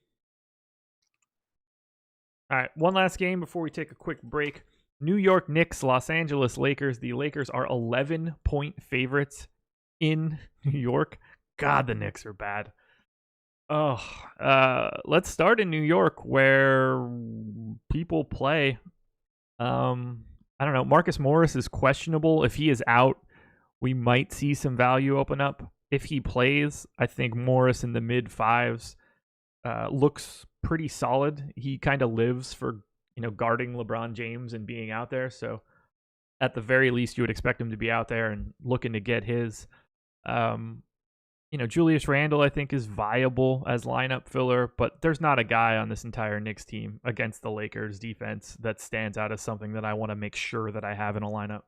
All right, one last game before we take a quick break. New York Knicks, Los Angeles Lakers. The Lakers are 11-point favorites in New York. God, the Knicks are bad. Let's start in New York where people play. I don't know. Marcus Morris is questionable. If he is out, we might see some value open up. If he plays, I think Morris in the mid fives looks pretty solid. He kind of lives for, guarding LeBron James and being out there. So at the very least, you would expect him to be out there and looking to get his. Julius Randle, I think, is viable as lineup filler, but there's not a guy on this entire Knicks team against the Lakers defense that stands out as something that I want to make sure that I have in a lineup.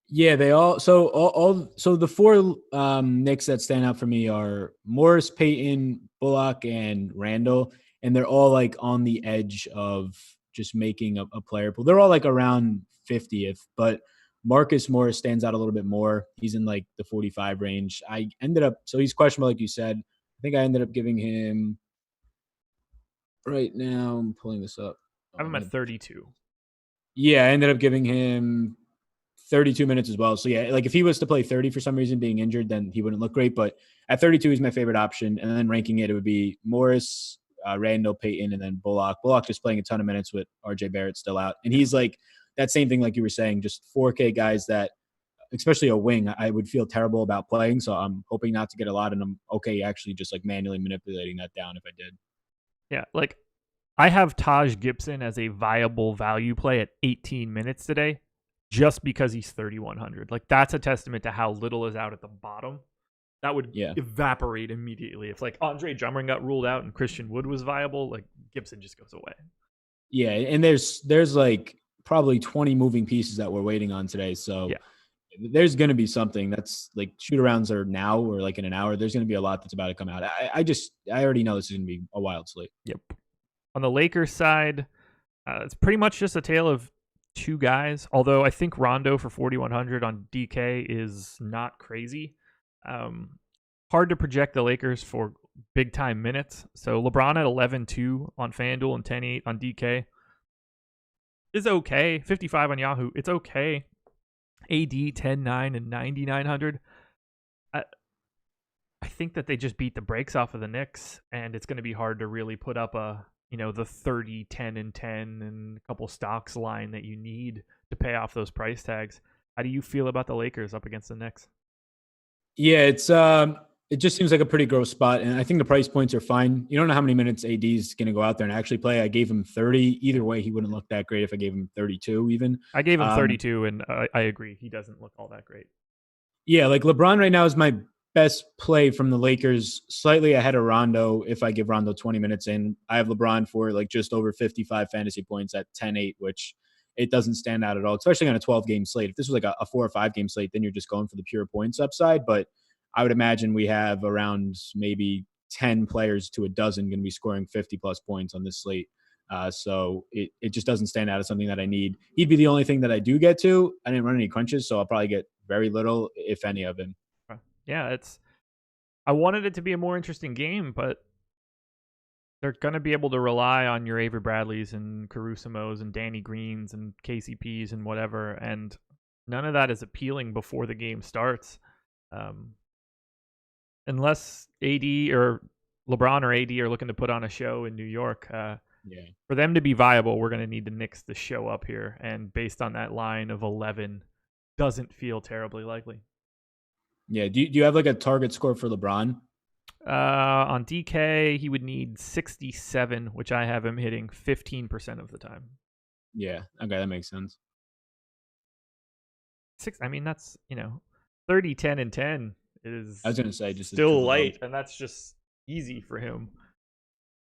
Yeah, they all. So the four Knicks that stand out for me are Morris, Payton, Bullock, and Randall, and they're all like on the edge of just making a player pool. They're all like around 50th, but Marcus Morris stands out a little bit more. He's in like the 45 range. So he's questionable, like you said. I think I ended up giving him right now. I'm pulling this up. I have him at 32. Yeah, I ended up giving him 32 minutes as well. So yeah, like if he was to play 30 for some reason being injured, then he wouldn't look great. But at 32, he's my favorite option. And then ranking it would be Morris, Randall, Payton, and then Bullock. Bullock just playing a ton of minutes with RJ Barrett still out. And he's like that same thing like you were saying, just 4K guys that, especially a wing, I would feel terrible about playing. So I'm hoping not to get a lot, and I'm okay actually just like manually manipulating that down if I did. Yeah, like I have Taj Gibson as a viable value play at 18 minutes today just because he's 3,100. Like that's a testament to how little is out at the bottom. That would evaporate immediately. If like Andre Drummond got ruled out and Christian Wood was viable, like Gibson just goes away. Yeah, and there's like probably 20 moving pieces that we're waiting on today. So there's going to be something that's like shoot arounds are now or like in an hour. There's going to be a lot that's about to come out. I already know this is going to be a wild slate. Yep. On the Lakers side, it's pretty much just a tale of two guys, although I think Rondo for 4,100 on DK is not crazy. Hard to project the Lakers for big time minutes. So LeBron at 11-2 on FanDuel and 10-8 on DK is okay. 55 on Yahoo, it's okay. AD 10-9 and 9,900. I think that they just beat the brakes off of the Knicks, and it's going to be hard to really put up the 30, 10, and 10 and a couple stocks line that you need to pay off those price tags. How do you feel about the Lakers up against the Knicks? Yeah, it just seems like a pretty gross spot, and I think the price points are fine. You don't know how many minutes AD is going to go out there and actually play. I gave him 30. Either way, he wouldn't look that great if I gave him 32 even. I gave him 32, and I agree. He doesn't look all that great. Yeah, like LeBron right now is my best play from the Lakers, slightly ahead of Rondo if I give Rondo 20 minutes in. I have LeBron for like just over 55 fantasy points at 10-8, which it doesn't stand out at all, especially on a 12-game slate. If this was like a 4 or 5-game slate, then you're just going for the pure points upside. But I would imagine we have around maybe 10 players to a dozen going to be scoring 50-plus points on this slate. So it just doesn't stand out as something that I need. He'd be the only thing that I do get to. I didn't run any crunches, so I'll probably get very little, if any, of him. Yeah, I wanted it to be a more interesting game, but they're going to be able to rely on your Avery Bradleys and Carusimos and Danny Greens and KCPs and whatever, and none of that is appealing before the game starts. Unless AD or LeBron or AD are looking to put on a show in New York, for them to be viable, we're going to need the Knicks to show up here, and based on that line of 11, doesn't feel terribly likely. Yeah, do you have like a target score for LeBron? On DK, he would need 67, which I have him hitting 15% of the time. Yeah, okay, that makes sense. That's 30, 10, and 10 is. I was gonna say just still light, and that's just easy for him.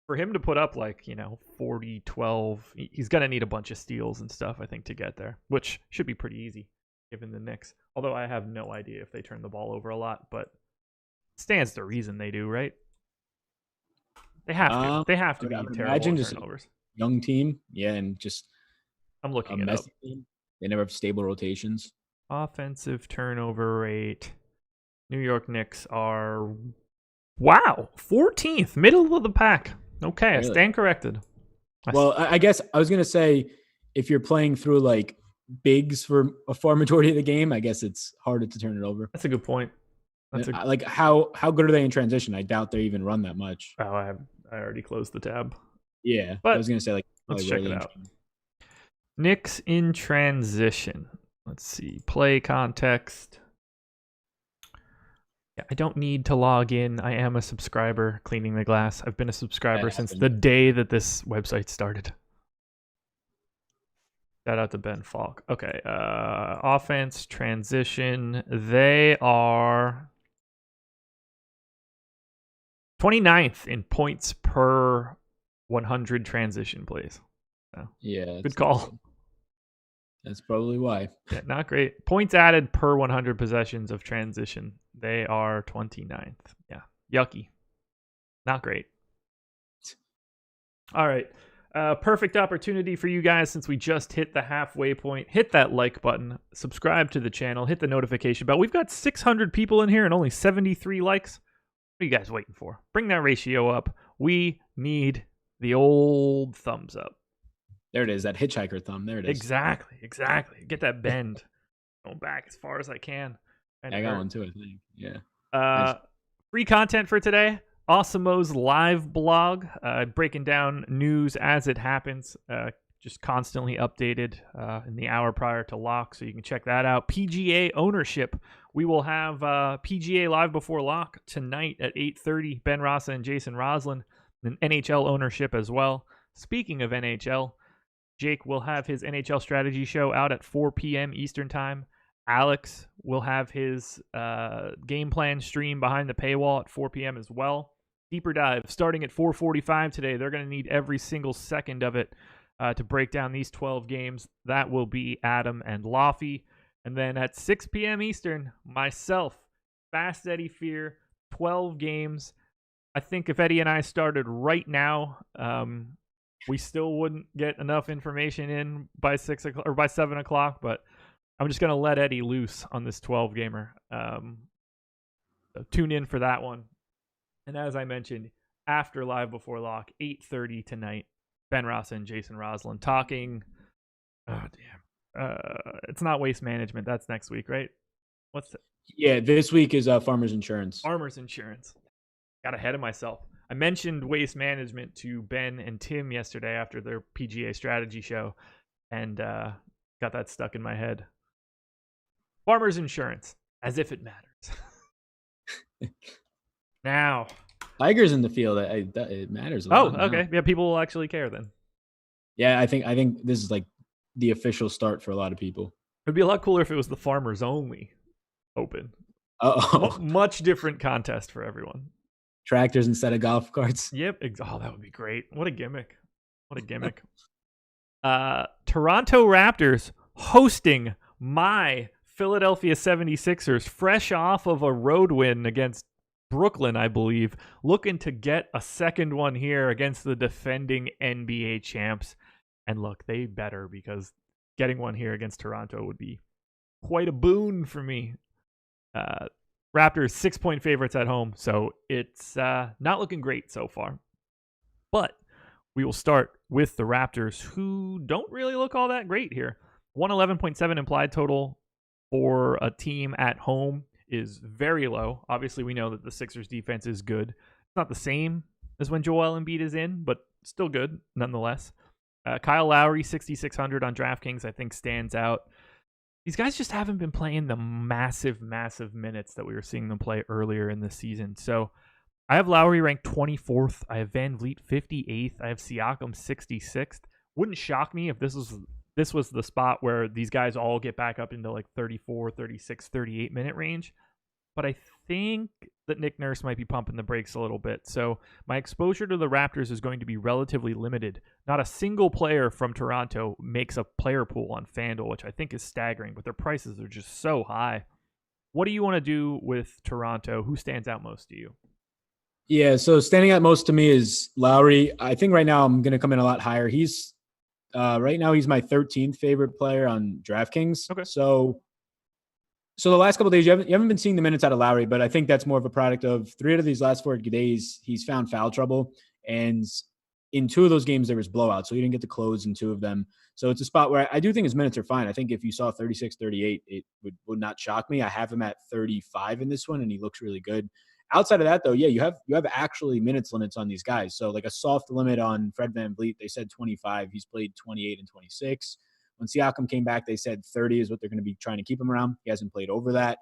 For him to put up 40, 12, he's gonna need a bunch of steals and stuff, I think, to get there, which should be pretty easy given the Knicks. Although I have no idea if they turn the ball over a lot, but stands to reason they do, right? They have to. They have to be terrible imagine turnovers. Just a young team, and just I'm looking it up. Team. They never have stable rotations. Offensive turnover rate. New York Knicks are 14th, middle of the pack. Okay, really? I stand corrected. Well, I guess I was gonna say if you're playing through like bigs for a far majority of the game, I guess it's harder to turn it over. That's a good point. Like how good are they in transition? I doubt they even run that much. Oh, I already closed the tab. Yeah, but I was gonna say let's check it out. Knicks in transition. Let's see. Play context. Yeah, I don't need to log in. I am a subscriber. Cleaning the glass. I've been a subscriber since the day that this website started. Shout out to Ben Falk. Okay. Offense transition. They are 29th in points per 100 transition plays. So, yeah. Good call. That's probably why. Yeah, not great. Points added per 100 possessions of transition. They are 29th. Yeah. Yucky. Not great. All right. Perfect opportunity for you guys since we just hit the halfway point. Hit that like button. Subscribe to the channel. Hit the notification bell. We've got 600 people in here and only 73 likes. What are you guys waiting for? Bring that ratio up. We need the old thumbs up. There it is, that hitchhiker thumb. There it is. Exactly. Get that bend. Going back as far as I can. I got one too, I think. Yeah. Free content for today. Awesemo's live blog, breaking down news as it happens. Just constantly updated in the hour prior to lock, so you can check that out. PGA ownership. We will have PGA Live Before Lock tonight at 8:30. Ben Rasa and Jason Roslin. And NHL ownership as well. Speaking of NHL, Jake will have his NHL strategy show out at 4 p.m. Eastern Time. Alex will have his game plan stream behind the paywall at 4 p.m. as well. Deeper dive starting at 4:45 today. They're going to need every single second of it to break down these 12 games. That will be Adam and Laffy. And then at 6 p.m. Eastern, myself, Fast Eddie Fear, 12 games. I think if Eddie and I started right now, we still wouldn't get enough information in by 6 o'clock or by 7 o'clock, but I'm just going to let Eddie loose on this 12 gamer. So tune in for that one. And as I mentioned, after Live Before Lock, 8:30 tonight, Ben Rasa and Jason Roslin talking. Oh, damn. It's not waste management. That's next week, right? What's it? Yeah, this week is Farmers Insurance. Farmers Insurance. Got ahead of myself. I mentioned waste management to Ben and Tim yesterday after their PGA strategy show, and got that stuck in my head. Farmers Insurance, as if it matters. Now, Tiger's in the field. It matters. Okay. Yeah, people will actually care then. Yeah, I think this is like the official start for a lot of people. It'd be a lot cooler if it was the Farmers Only Open. Much different contest for everyone. Tractors instead of golf carts. Yep. Oh, that would be great. What a gimmick. Toronto Raptors hosting my Philadelphia 76ers fresh off of a road win against Brooklyn, I believe, looking to get a second one here against the defending NBA champs. And look, they better, because getting one here against Toronto would be quite a boon for me. Raptors 6-point favorites at home, so it's not looking great so far. But we will start with the Raptors, who don't really look all that great here. 111.7 implied total for a team at home is very low. Obviously, we know that the Sixers defense is good. It's not the same as when Joel Embiid is in, but still good nonetheless. Kyle Lowry, 6,600 on DraftKings, I think stands out. These guys just haven't been playing the massive minutes that we were seeing them play earlier in the season. So I have Lowry ranked 24th. I have Van Vliet 58th. I have Siakam 66th. Wouldn't shock me if this was the spot where these guys all get back up into like 34, 36, 38 minute range. But I think that Nick Nurse might be pumping the brakes a little bit. So my exposure to the Raptors is going to be relatively limited. Not a single player from Toronto makes a player pool on FanDuel, which I think is staggering, but their prices are just so high. What do you want to do with Toronto? Who stands out most to you? Yeah, so standing out most to me is Lowry. I think right now I'm going to come in a lot higher. He's right now he's my 13th favorite player on DraftKings. Okay. So the last couple of days, you haven't been seeing the minutes out of Lowry, but I think that's more of a product of 3 out of these last 4 days, he's found foul trouble. And in 2 of those games, there was blowouts, so he didn't get to close in 2 of them. So it's a spot where I do think his minutes are fine. I think if you saw 36, 38, it would not shock me. I have him at 35 in this one, and he looks really good. Outside of that, though, yeah, you have actually minutes limits on these guys. So like a soft limit on Fred VanVleet, they said 25. He's played 28 and 26. When Siakam came back, they said 30 is what they're going to be trying to keep him around. He hasn't played over that.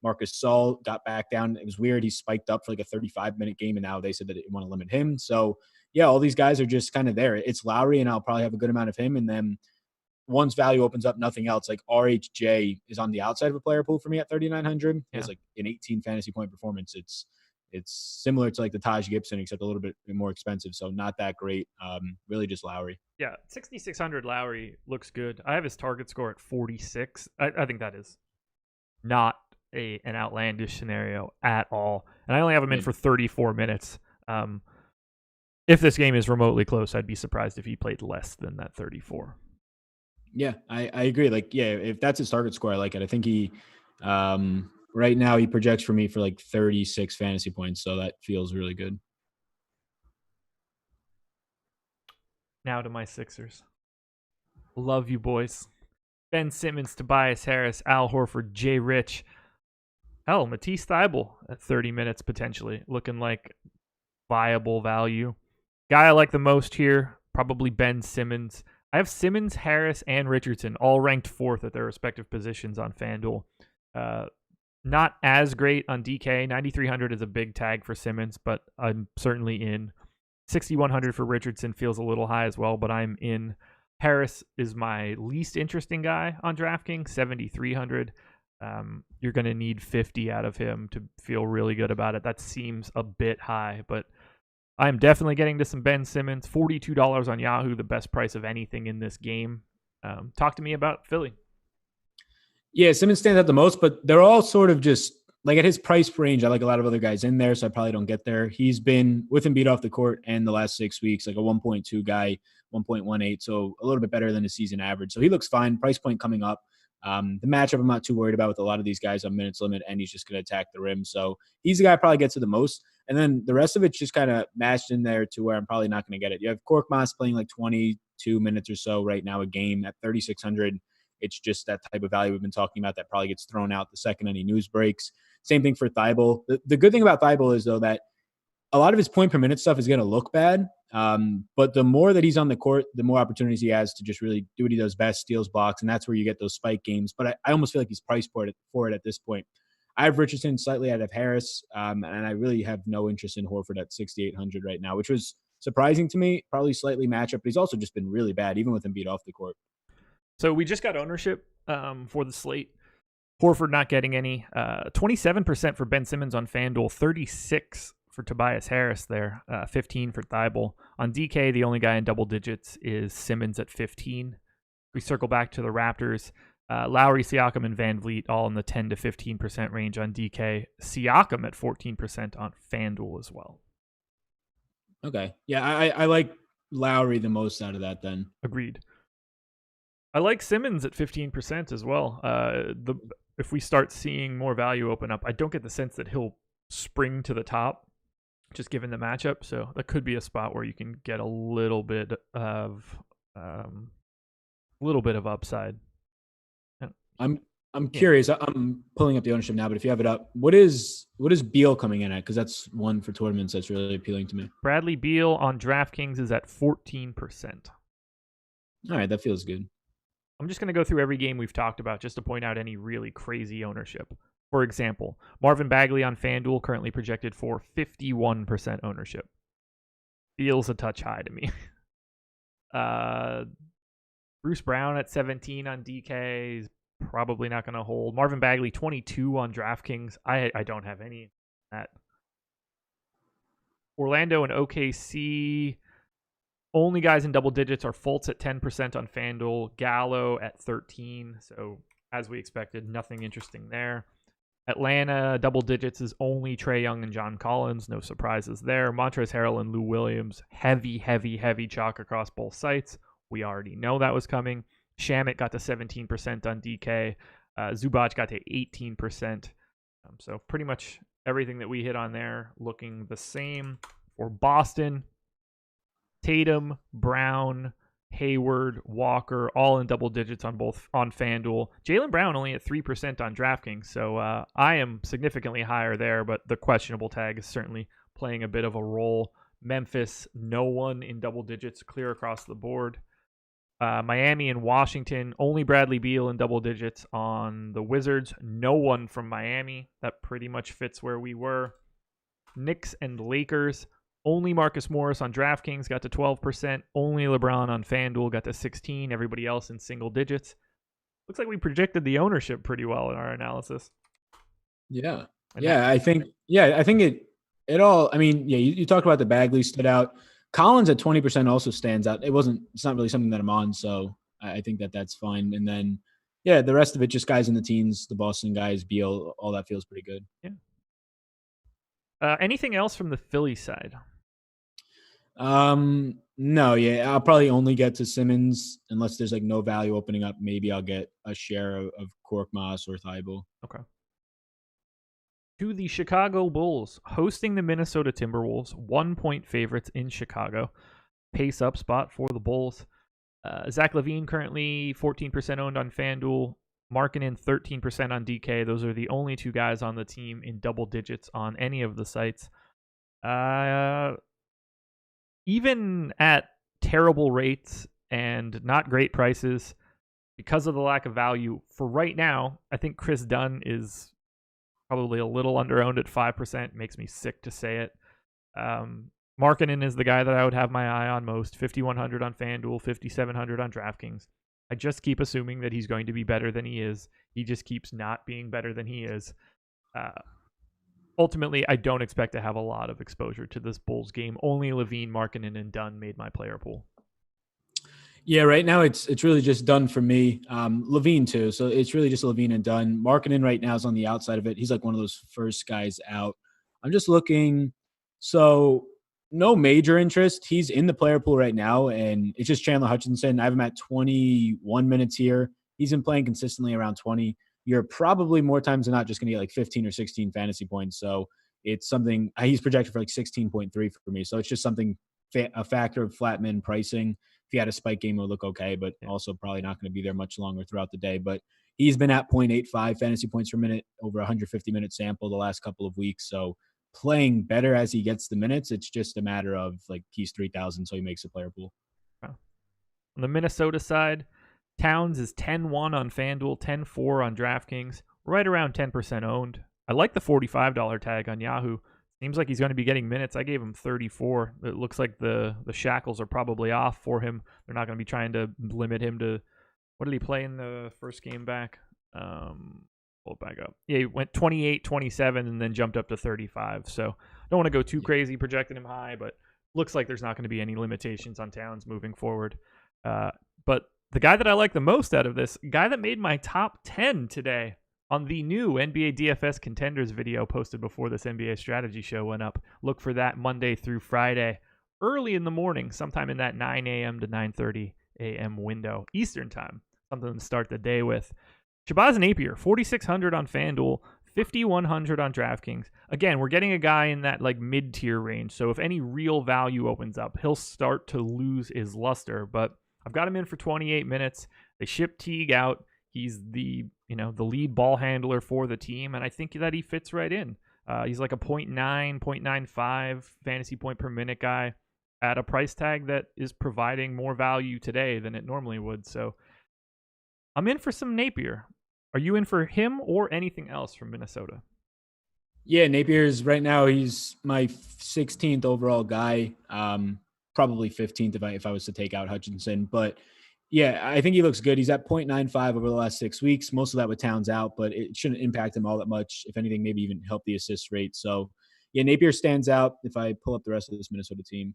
Marcus Saul got back down. It was weird. He spiked up for like a 35-minute game, and now they said that they want to limit him. So, yeah, all these guys are just kind of there. It's Lowry, and I'll probably have a good amount of him. And then once value opens up, nothing else. Like RHJ is on the outside of a player pool for me at 3,900. He has like an 18 fantasy point performance. It's similar to like the Taj Gibson, except a little bit more expensive. So not that great. Really just Lowry. Yeah, 6,600 Lowry looks good. I have his target score at 46. I think that is not an outlandish scenario at all. And I only have him in for 34 minutes. If this game is remotely close, I'd be surprised if he played less than that 34. Yeah, I agree. Like, yeah, if that's his target score, I like it. I think he right now he projects for me for like 36 fantasy points, so that feels really good. Now to my Sixers. Love you, boys. Ben Simmons, Tobias Harris, Al Horford, Jay Rich. Hell, Matisse Thybulle at 30 minutes potentially. Looking like viable value. Guy I like the most here, probably Ben Simmons. I have Simmons, Harris, and Richardson all ranked 4th at their respective positions on FanDuel. Not as great on DK. 9,300 is a big tag for Simmons, but I'm certainly in. 6,100 for Richardson feels a little high as well, but I'm in. Harris is my least interesting guy on DraftKings, 7,300. You're going to need 50 out of him to feel really good about it. That seems a bit high, but I'm definitely getting to some Ben Simmons. $42 on Yahoo, the best price of anything in this game. Talk to me about Philly. Yeah, Simmons stands out the most, but they're all sort of just like at his price range. I like a lot of other guys in there, so I probably don't get there. He's been with Embiid off the court and the last 6 weeks, like a 1.2 guy, 1.18, so a little bit better than his season average. So he looks fine. Price point coming up. The matchup I'm not too worried about with a lot of these guys on minutes limit, and he's just going to attack the rim. So he's the guy I probably gets to the most. And then the rest of it's just kind of mashed in there to where I'm probably not going to get it. You have Korkmaz playing like 22 minutes or so right now a game at 3,600. It's just that type of value we've been talking about that probably gets thrown out the second any news breaks. Same thing for Thybulle. The good thing about Thybulle is, though, that a lot of his point per minute stuff is going to look bad. But the more that he's on the court, the more opportunities he has to just really do what he does best, steals blocks, and that's where you get those spike games. But I almost feel like he's priced for it at this point. I have Richardson slightly out of Harris, and I really have no interest in Horford at 6,800 right now, which was surprising to me. Probably slightly matchup, but he's also just been really bad, even with Embiid off the court. So we just got ownership for the slate. Horford not getting any. 27% for Ben Simmons on FanDuel, 36 for Tobias Harris there, 15 for Thybulle. On DK, the only guy in double digits is Simmons at 15. We circle back to the Raptors. Lowry, Siakam, and Van Vliet all in the 10 to 15% range on DK. Siakam at 14% on FanDuel as well. Okay. Yeah, I like Lowry the most out of that then. Agreed. I like Simmons at 15% as well. If we start seeing more value open up, I don't get the sense that he'll spring to the top, just given the matchup. So that could be a spot where you can get a little bit of upside. I'm curious. I'm pulling up the ownership now, but if you have it up, what is Beal coming in at? Because that's one for tournaments that's really appealing to me. Bradley Beal on DraftKings is at 14%. All right, that feels good. I'm just going to go through every game we've talked about just to point out any really crazy ownership. For example, Marvin Bagley on FanDuel currently projected for 51% ownership. Feels a touch high to me. Bruce Brown at 17 on DK is probably not going to hold. Marvin Bagley 22 on DraftKings. I don't have any of that. Orlando and OKC. Only guys in double digits are Fultz at 10% on FanDuel, Gallo at 13%. So as we expected, nothing interesting there. Atlanta, double digits is only Trae Young and John Collins. No surprises there. Montrezl Harrell and Lou Williams. Heavy chalk across both sites. We already know that was coming. Shamet got to 17% on DK. Zubac got to 18%. So pretty much everything that we hit on there looking the same. For Boston, Tatum, Brown, Hayward, Walker, all in double digits on FanDuel. Jaylen Brown only at 3% on DraftKings, so I am significantly higher there, but the questionable tag is certainly playing a bit of a role. Memphis, no one in double digits, clear across the board. Miami and Washington, only Bradley Beal in double digits on the Wizards. No one from Miami. That pretty much fits where we were. Knicks and Lakers, only Marcus Morris on DraftKings got to 12%. Only LeBron on FanDuel got to 16%. Everybody else in single digits. Looks like we projected the ownership pretty well in our analysis. Yeah. I think it all, I mean, yeah, you talked about the Bagley stood out. Collins at 20% also stands out. It's not really something that I'm on, so I think that's fine. And then, yeah, the rest of it, just guys in the teens, the Boston guys, Beal, all that feels pretty good. Yeah. Anything else from the Philly side? No, yeah, I'll probably only get to Simmons unless there's like no value opening up. Maybe I'll get a share of Korkmaz or Thibault. Okay. To the Chicago Bulls, hosting the Minnesota Timberwolves, 1-point favorites in Chicago. Pace up spot for the Bulls. Zach LaVine currently 14% owned on FanDuel. Markkanen 13% on DK. Those are the only two guys on the team in double digits on any of the sites. Even at terrible rates and not great prices, because of the lack of value, for right now, I think Chris Dunn is probably a little underowned at 5%. Makes me sick to say it. Markkanen is the guy that I would have my eye on most. 5,100 on FanDuel, 5,700 on DraftKings. I just keep assuming that he's going to be better than he is. He just keeps not being better than he is. Ultimately, I don't expect to have a lot of exposure to this Bulls game. Only LaVine, Markkanen, and Dunn made my player pool. Yeah, right now it's really just Dunn for me. LaVine too. So it's really just LaVine and Dunn. Markkanen right now is on the outside of it. He's like one of those first guys out. I'm just looking. So no major interest. He's in the player pool right now, and it's just Chandler Hutchinson. I have him at 21 minutes here. He's been playing consistently around 20. You're probably more times than not just going to get like 15 or 16 fantasy points. So it's something he's projected for like 16.3 for me. So it's just something, a factor of flat min pricing. If he had a spike game, it would look okay, but also probably not going to be there much longer throughout the day. But he's been at 0.85 fantasy points per minute, over 150 minute sample the last couple of weeks. So playing better as he gets the minutes. It's just a matter of like he's 3,000, so he makes a player pool. On the Minnesota side, Towns is 10-1 on FanDuel, 10-4 on DraftKings, right around 10% owned. I like the $45 tag on Yahoo. Seems like he's going to be getting minutes. I gave him 34. It looks like the shackles are probably off for him. They're not going to be trying to limit him to, what did he play in the first game back? Pull it back up. Yeah, he went 28, 27, and then jumped up to 35. So I don't want to go too crazy projecting him high, but looks like there's not going to be any limitations on Towns moving forward. But the guy that I like the most out of this, guy that made my top 10 today on the new NBA DFS contenders video posted before this NBA strategy show went up. Look for that Monday through Friday, early in the morning, sometime in that 9 a.m. to 9:30 a.m. window, Eastern time. Something to start the day with. Shabazz Napier, 4,600 on FanDuel, 5,100 on DraftKings. Again, we're getting a guy in that like mid-tier range, so if any real value opens up, he'll start to lose his luster. But I've got him in for 28 minutes. They ship Teague out. He's the lead ball handler for the team, and I think that he fits right in. He's like a 0.9, 0.95 fantasy point per minute guy at a price tag that is providing more value today than it normally would. So I'm in for some Napier. Are you in for him or anything else from Minnesota? Yeah, Napier's right now, he's my 16th overall guy. Probably 15th if I was to take out Hutchinson. But yeah, I think he looks good. He's at 0.95 over the last 6 weeks. Most of that with Towns out, but it shouldn't impact him all that much. If anything, maybe even help the assist rate. So yeah, Napier stands out if I pull up the rest of this Minnesota team.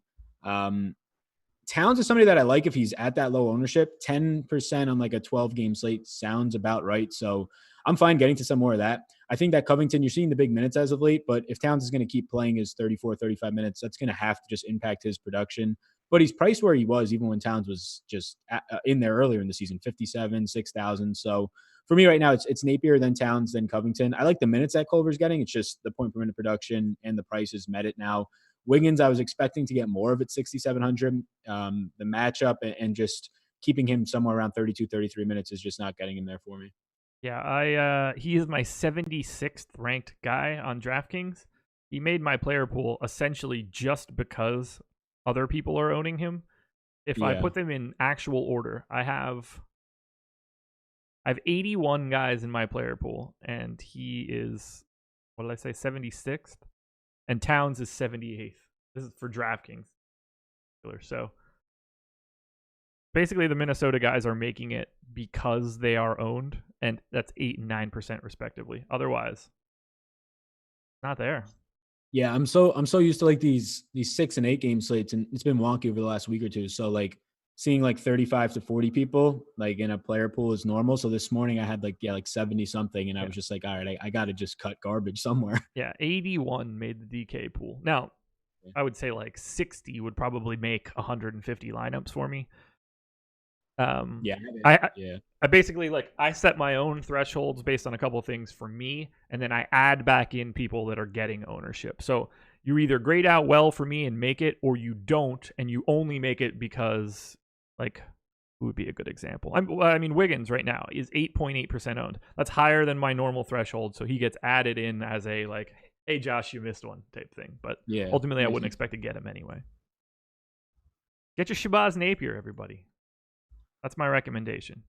Towns is somebody that I like if he's at that low ownership. 10% on like a 12-game slate sounds about right. So I'm fine getting to some more of that. I think that Covington, you're seeing the big minutes as of late, but if Towns is going to keep playing his 34, 35 minutes, that's going to have to just impact his production. But he's priced where he was even when Towns was just in there earlier in the season, 57, 6,000. So for me right now, it's Napier, then Towns, then Covington. I like the minutes that Culver's getting. It's just the point per minute production and the price has met it now. Wiggins, I was expecting to get more of it, 6,700. The matchup and just keeping him somewhere around 32, 33 minutes is just not getting him there for me. Yeah, he is my 76th ranked guy on DraftKings. He made my player pool essentially just because other people are owning him. If I put them in actual order, I have 81 guys in my player pool, and he is, 76th? And Towns is 78th. This is for DraftKings. So basically the Minnesota guys are making it because they are owned, and that's 8 and 9% respectively. Otherwise, not there. Yeah, I'm so used to like these 6 and 8 game slates, and it's been wonky over the last week or two. So like seeing like 35 to 40 people like in a player pool is normal. So this morning I had like 70 something, and I was just like, all right, I got to just cut garbage somewhere. Yeah, 81 made the DK pool. Now, I would say like 60 would probably make 150 lineups for me. I basically I set my own thresholds based on a couple of things for me, and then I add back in people that are getting ownership. So you either grade out well for me and make it, or you don't, and you only make it because who would be a good example? I mean, Wiggins right now is 8.8% owned. That's higher than my normal threshold, so he gets added in as a hey Josh, you missed one type thing. But ultimately, I wouldn't expect to get him anyway. Get your Shabazz Napier, everybody. That's my recommendation.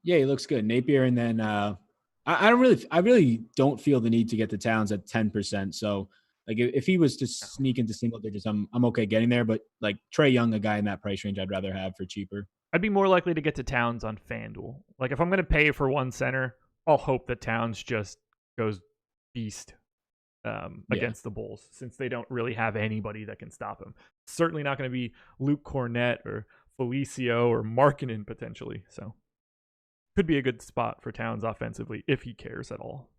Yeah, he looks good, Napier, and then I really don't feel the need to get the Towns at 10%. So if he was to sneak into single digits, I'm okay getting there. But like Trae Young, a guy in that price range, I'd rather have for cheaper. I'd be more likely to get to Towns on FanDuel. Like if I'm going to pay for one center, I'll hope that Towns just goes beast against the Bulls, since they don't really have anybody that can stop him. Certainly not going to be Luke Cornett or Felicio or Markkanen potentially. So could be a good spot for Towns offensively if he cares at all.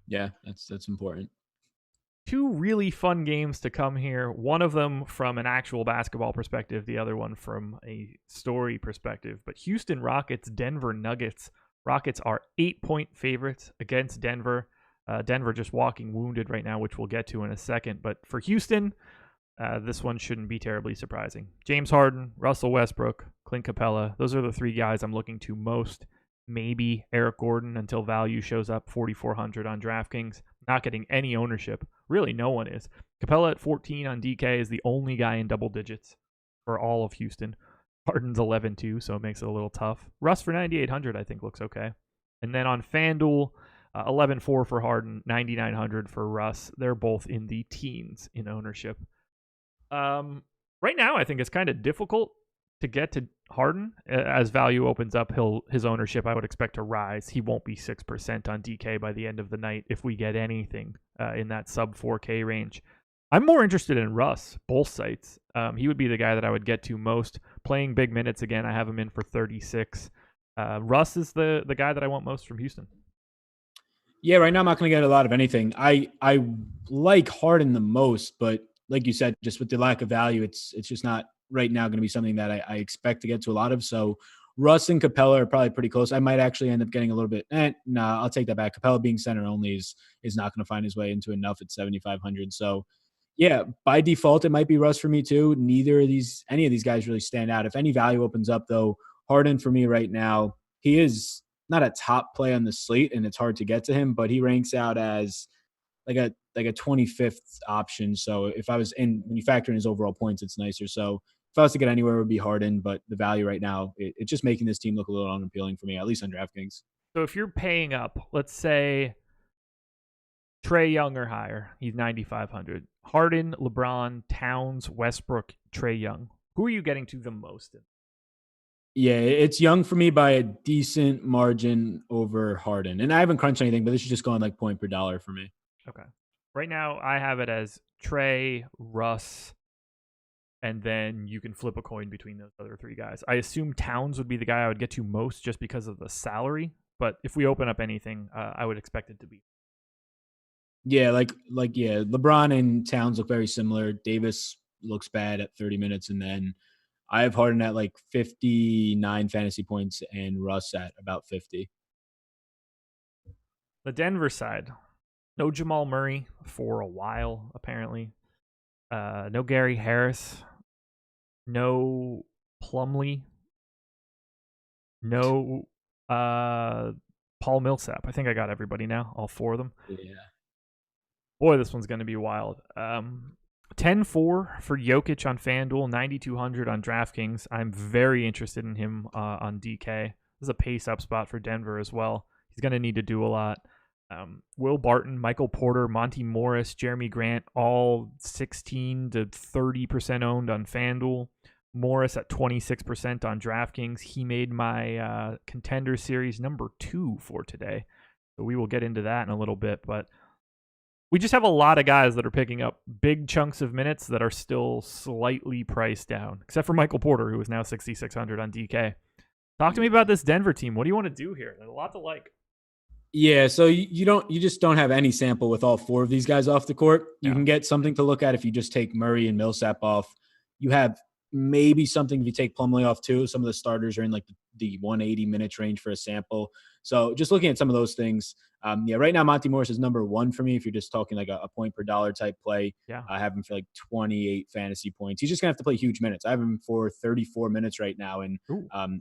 Yeah, that's important. Two really fun games to come here. One of them from an actual basketball perspective, the other one from a story perspective. But Houston Rockets, Denver Nuggets. Rockets are 8-point favorites against Denver. Denver just walking wounded right now, which we'll get to in a second. But for Houston, this one shouldn't be terribly surprising. James Harden, Russell Westbrook, Clint Capella. Those are the three guys I'm looking to most. Maybe Eric Gordon until value shows up, 4,400 on DraftKings. Not getting any ownership. Really, no one is. Capella at 14 on DK is the only guy in double digits for all of Houston. Harden's 11-2, so it makes it a little tough. Russ for 9,800, I think, looks okay. And then on FanDuel, 11-4 for Harden, 9,900 for Russ. They're both in the teens in ownership. Right now, I think it's kind of difficult to get to Harden. As value opens up, his ownership, I would expect to rise. He won't be 6% on DK by the end of the night if we get anything in that sub 4K range. I'm more interested in Russ, both sites. He would be the guy that I would get to most. Playing big minutes again, I have him in for 36. Russ is the guy that I want most from Houston. Yeah, right now I'm not going to get a lot of anything. I like Harden the most, but like you said, just with the lack of value, it's just not right now going to be something that I expect to get to a lot of. So Russ and Capella are probably pretty close. I might actually end up getting a little bit. I'll take that back. Capella being center only is not going to find his way into enough at 7,500. So yeah, by default, it might be Russ for me too. Any of these guys really stand out. If any value opens up though, Harden for me right now, he is not a top play on the slate, and it's hard to get to him, but he ranks out as like a 25th option. So if I was in, when you factor in his overall points, it's nicer. So if I was to get anywhere, it would be Harden, but the value right now, it's just making this team look a little unappealing for me, at least on DraftKings. So if you're paying up, let's say Trae Young or higher, he's 9,500. Harden, LeBron, Towns, Westbrook, Trae Young. Who are you getting to the most in? Yeah, it's Young for me by a decent margin over Harden. And I haven't crunched anything, but this is just going like point per dollar for me. Okay. Right now, I have it as Trae, Russ, and then you can flip a coin between those other three guys. I assume Towns would be the guy I would get to most just because of the salary. But if we open up anything, I would expect it to be. Yeah, LeBron and Towns look very similar. Davis looks bad at 30 minutes, and then I have Harden at like 59 fantasy points and Russ at about 50. The Denver side, no Jamal Murray for a while, apparently. No Gary Harris. No Plumlee. No Paul Millsap. I think I got everybody now, all four of them. Yeah. Boy, this one's going to be wild. 10-4 for Jokic on FanDuel, 9,200 on DraftKings. I'm very interested in him on DK. This is a pace-up spot for Denver as well. He's going to need to do a lot. Will Barton, Michael Porter, Monty Morris, Jeremy Grant, all 16 to 30% owned on FanDuel. Morris at 26% on DraftKings. He made my contender series number 2 for today. So we will get into that in a little bit, but we just have a lot of guys that are picking up big chunks of minutes that are still slightly priced down, except for Michael Porter, who is now 6,600 on DK. Talk to me about this Denver team. What do you want to do here? There's a lot to like. Yeah, so you just don't have any sample with all four of these guys off the court. You can get something to look at if you just take Murray and Millsap off. You have maybe something if you take Plumlee off too. Some of the starters are in like the 180 minutes range for a sample. So just looking at some of those things. Right now Monty Morris is number 1 for me if you're just talking like a point per dollar type play. Yeah. I have him for like 28 fantasy points. He's just going to have to play huge minutes. I have him for 34 minutes right now, and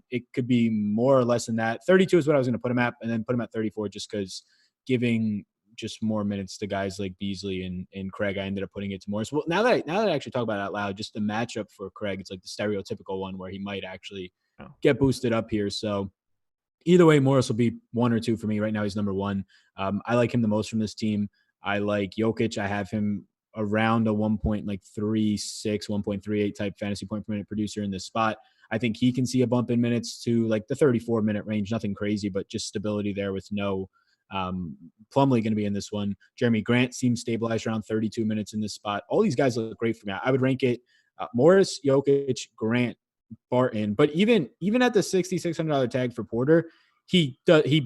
it could be more or less than that. 32 is what I was going to put him at, and then put him at 34 just because giving just more minutes to guys like Beasley and Craig, I ended up putting it to Morris. Well, now that I actually talk about it out loud, just the matchup for Craig, it's like the stereotypical one where he might actually get boosted up here. So either way, Morris will be 1 or 2 for me. Right now, he's number 1. I like him the most from this team. I like Jokic. I have him around a 1.36, 1.38 type fantasy point per minute producer in this spot. I think he can see a bump in minutes to like the 34 minute range. Nothing crazy, but just stability there with no Plumlee going to be in this one. Jeremy Grant seems stabilized around 32 minutes in this spot. All these guys look great for me. I would rank it Morris, Jokic, Grant, Barton. But even at the $6,600 tag for Porter, he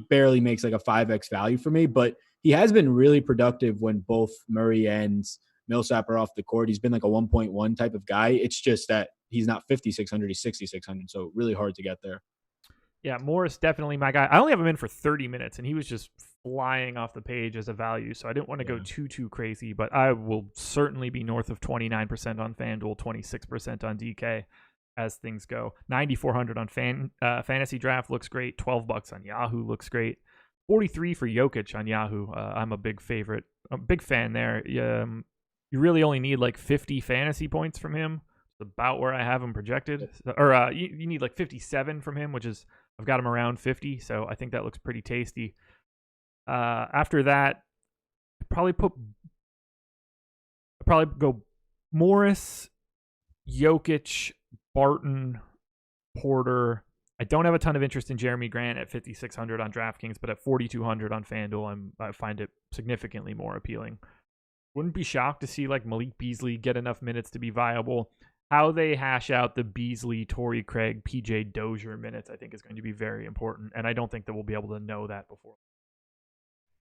barely makes like a 5x value for me. But he has been really productive when both Murray and Millsap are off the court. He's been like a 1.1 type of guy. It's just that he's not 5,600, he's 6,600. So really hard to get there. Yeah, Morris definitely my guy. I only have him in for 30 minutes, and he was just flying off the page as a value, so I didn't want to go too crazy, but I will certainly be north of 29% on FanDuel, 26% on DK as things go. 9,400 on Fantasy Draft looks great. $12 on Yahoo looks great. 43 for Jokic on Yahoo. I'm a big favorite. I'm a big fan there. You really only need like 50 fantasy points from him. It's about where I have him projected. Or you need like 57 from him, which is I've got him around 50, so I think that looks pretty tasty. After that, I'd probably go Morris, Jokic, Barton, Porter. I don't have a ton of interest in Jeremy Grant at 5,600 on DraftKings, but at 4,200 on FanDuel, I find it significantly more appealing. Wouldn't be shocked to see like Malik Beasley get enough minutes to be viable. How they hash out the Beasley, Torrey Craig, PJ Dozier minutes, I think, is going to be very important. And I don't think that we'll be able to know that before.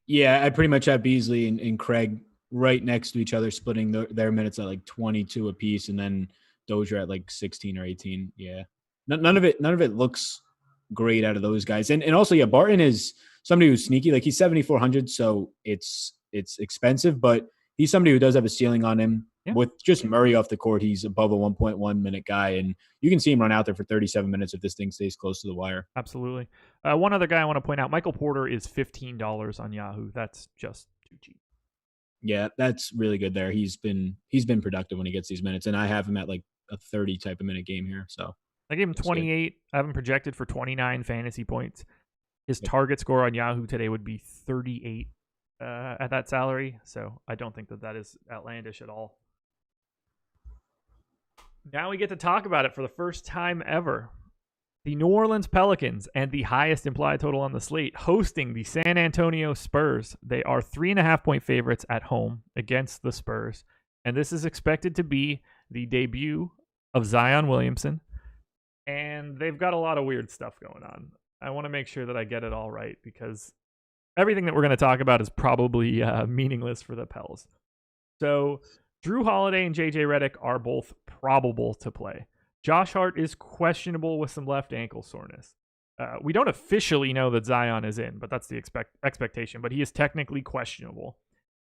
Yeah, I pretty much have Beasley and Craig right next to each other, splitting their minutes at like 22 apiece, and then Dozier at like 16 or 18. Yeah, none of it looks great out of those guys. And also, yeah, Barton is somebody who's sneaky. Like he's 7,400, so it's expensive, but he's somebody who does have a ceiling on him. Yeah. With just Murray off the court, he's above a 1.1 minute guy, and you can see him run out there for 37 minutes if this thing stays close to the wire. Absolutely. One other guy I want to point out, Michael Porter is $15 on Yahoo. That's just too cheap. Yeah, that's really good there. He's been productive when he gets these minutes, and I have him at like a 30 type of minute game here. So I gave him 28. I have him projected for 29 fantasy points. His target score on Yahoo today would be 38 at that salary, so I don't think that is outlandish at all. Now we get to talk about it for the first time ever. The New Orleans Pelicans and the highest implied total on the slate hosting the San Antonio Spurs. They are 3.5-point favorites at home against the Spurs. And this is expected to be the debut of Zion Williamson. And they've got a lot of weird stuff going on. I want to make sure that I get it all right because everything that we're going to talk about is probably meaningless for the Pels. So Drew Holiday and JJ Redick are both probable to play. Josh Hart is questionable with some left ankle soreness. We don't officially know that Zion is in, but that's the expectation. But he is technically questionable.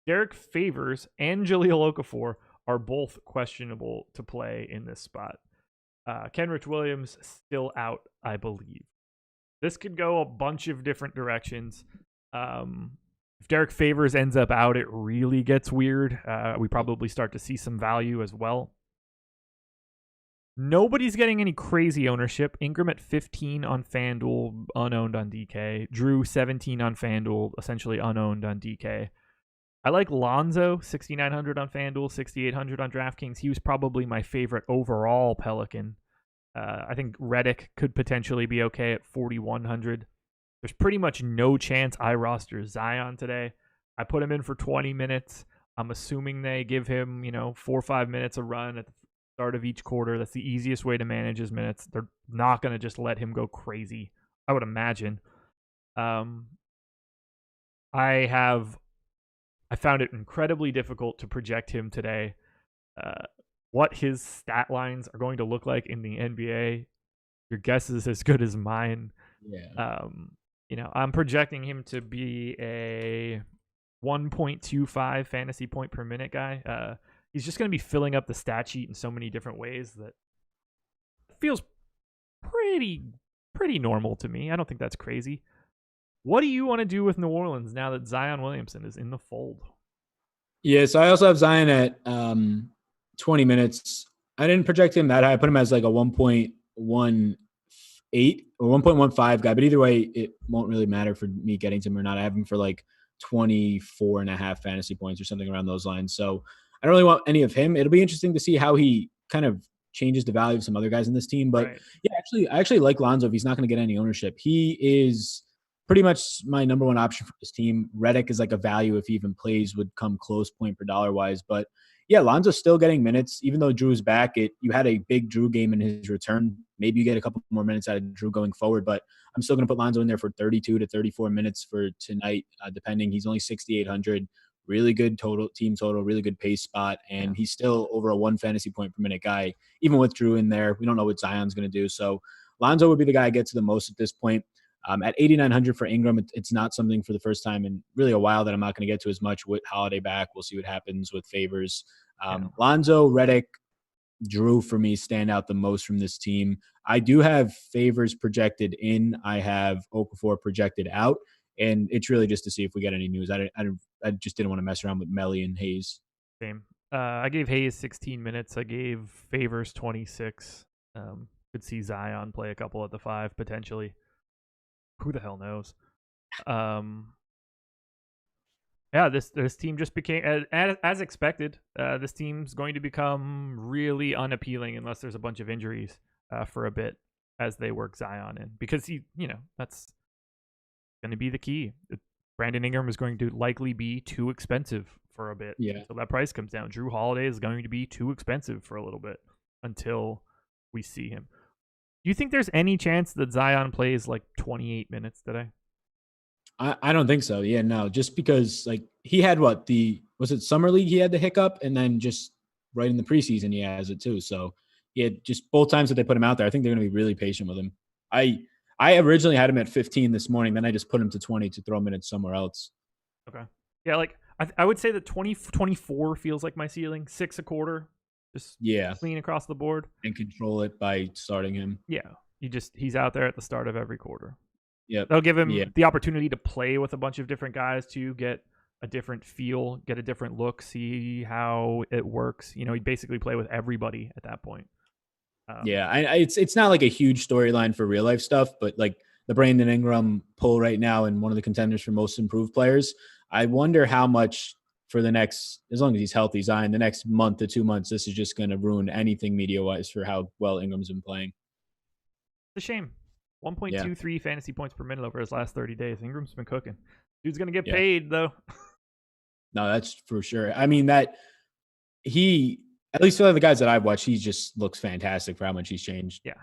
Derek Favors and Jahlil Okafor are both questionable to play in this spot. Kenrich Williams still out, I believe. This could go a bunch of different directions. If Derek Favors ends up out, it really gets weird. We probably start to see some value as well. Nobody's getting any crazy ownership. Ingram at 15 on FanDuel, unowned on DK. Drew 17 on FanDuel, essentially unowned on DK. I like Lonzo, 6,900 on FanDuel, 6,800 on DraftKings. He was probably my favorite overall Pelican. I think Redick could potentially be okay at 4,100. There's pretty much no chance I roster Zion today. I put him in for 20 minutes. I'm assuming they give him, 4 or 5 minutes a run at the start of each quarter. That's the easiest way to manage his minutes. They're not going to just let him go crazy, I would imagine. I found it incredibly difficult to project him today. What his stat lines are going to look like in the NBA, your guess is as good as mine. Yeah. I'm projecting him to be a 1.25 fantasy point per minute guy. He's just going to be filling up the stat sheet in so many different ways that feels pretty normal to me. I don't think that's crazy. What do you want to do with New Orleans now that Zion Williamson is in the fold? Yeah, so I also have Zion at 20 minutes. I didn't project him that high. I put him as like a 1.18 or 1.15 guy, but either way, it won't really matter for me getting to him or not. I have him for like 24 and a half fantasy points or something around those lines. So I don't really want any of him. It'll be interesting to see how he kind of changes the value of some other guys in this team. But yeah, I actually like Lonzo if he's not going to get any ownership. He is pretty much my number one option for this team. Redick is like a value if he even plays, would come close point per dollar wise. But yeah, Lonzo's still getting minutes. Even though Drew's back, you had a big Drew game in his return. Maybe you get a couple more minutes out of Drew going forward, but I'm still going to put Lonzo in there for 32 to 34 minutes for tonight, depending. He's only 6,800. Really good team total, really good pace spot, and he's still over a 1 fantasy point per minute guy, even with Drew in there. We don't know what Zion's going to do. So Lonzo would be the guy I get to the most at this point. At 8,900 for Ingram, it's not something for the first time in really a while that I'm not going to get to as much with Holiday back. We'll see what happens with Favors. Lonzo, Redick, Drew for me stand out the most from this team. I do have Favors projected in. I have Okafor projected out. And it's really just to see if we get any news. I just didn't want to mess around with Melly and Hayes. Same. I gave Hayes 16 minutes. I gave Favors 26. Could see Zion play a couple at the 5 potentially. Who the hell knows? Yeah, this team just became, as expected, this team's going to become really unappealing unless there's a bunch of injuries for a bit as they work Zion in. Because, that's going to be the key. Brandon Ingram is going to likely be too expensive for a bit Yeah. until that price comes down. Drew Holiday is going to be too expensive for a little bit until we see him. Do you think there's any chance that Zion plays like 28 minutes today? I don't think so. Yeah, no, just because like he had was it Summer League? He had the hiccup, and then just right in the preseason he has it too. So yeah, just both times that they put him out there, I think they're going to be really patient with him. I originally had him at 15 this morning, then I just put him to 20 to throw him in somewhere else. Okay. Yeah, like I would say that 24 feels like my ceiling. 6 a quarter, just clean across the board, and control it by starting him. Yeah, he's out there at the start of every quarter. Yep. They'll give him the opportunity to play with a bunch of different guys to get a different feel, get a different look, see how it works. He'd basically play with everybody at that point. It's not like a huge storyline for real life stuff, but like the Brandon Ingram pull right now and one of the contenders for most improved players. I wonder how much for the next, as long as he's healthy, Zion, the next month to 2 months, this is just going to ruin anything media-wise for how well Ingram's been playing. It's a shame. 1.23 fantasy points per minute over his last 30 days. Ingram's been cooking. Dude's going to get paid, though. No, that's for sure. I mean, at least for the guys that I've watched, he just looks fantastic for how much he's changed. Yeah.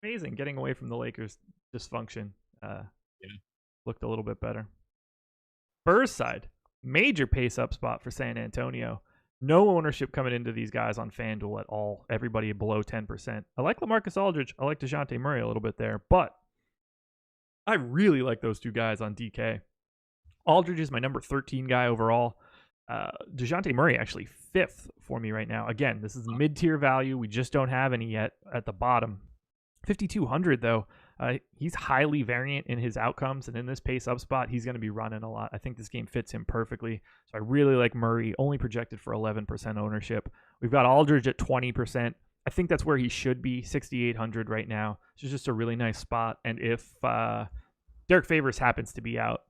Amazing. Getting away from the Lakers' dysfunction. Looked a little bit better. Spurs side, major pace-up spot for San Antonio. No ownership coming into these guys on FanDuel at all. Everybody below 10%. I like LaMarcus Aldridge. I like DeJounte Murray a little bit there, but I really like those two guys on DK. Aldridge is my number 13 guy overall. DeJounte Murray actually 5th for me right now. Again, this is mid-tier value. We just don't have any yet at the bottom. 5,200 though. He's highly variant in his outcomes, and in this pace-up spot, he's going to be running a lot. I think this game fits him perfectly. So I really like Murray, only projected for 11% ownership. We've got Aldridge at 20%. I think that's where he should be, 6,800 right now. It's just a really nice spot. And if Derek Favors happens to be out,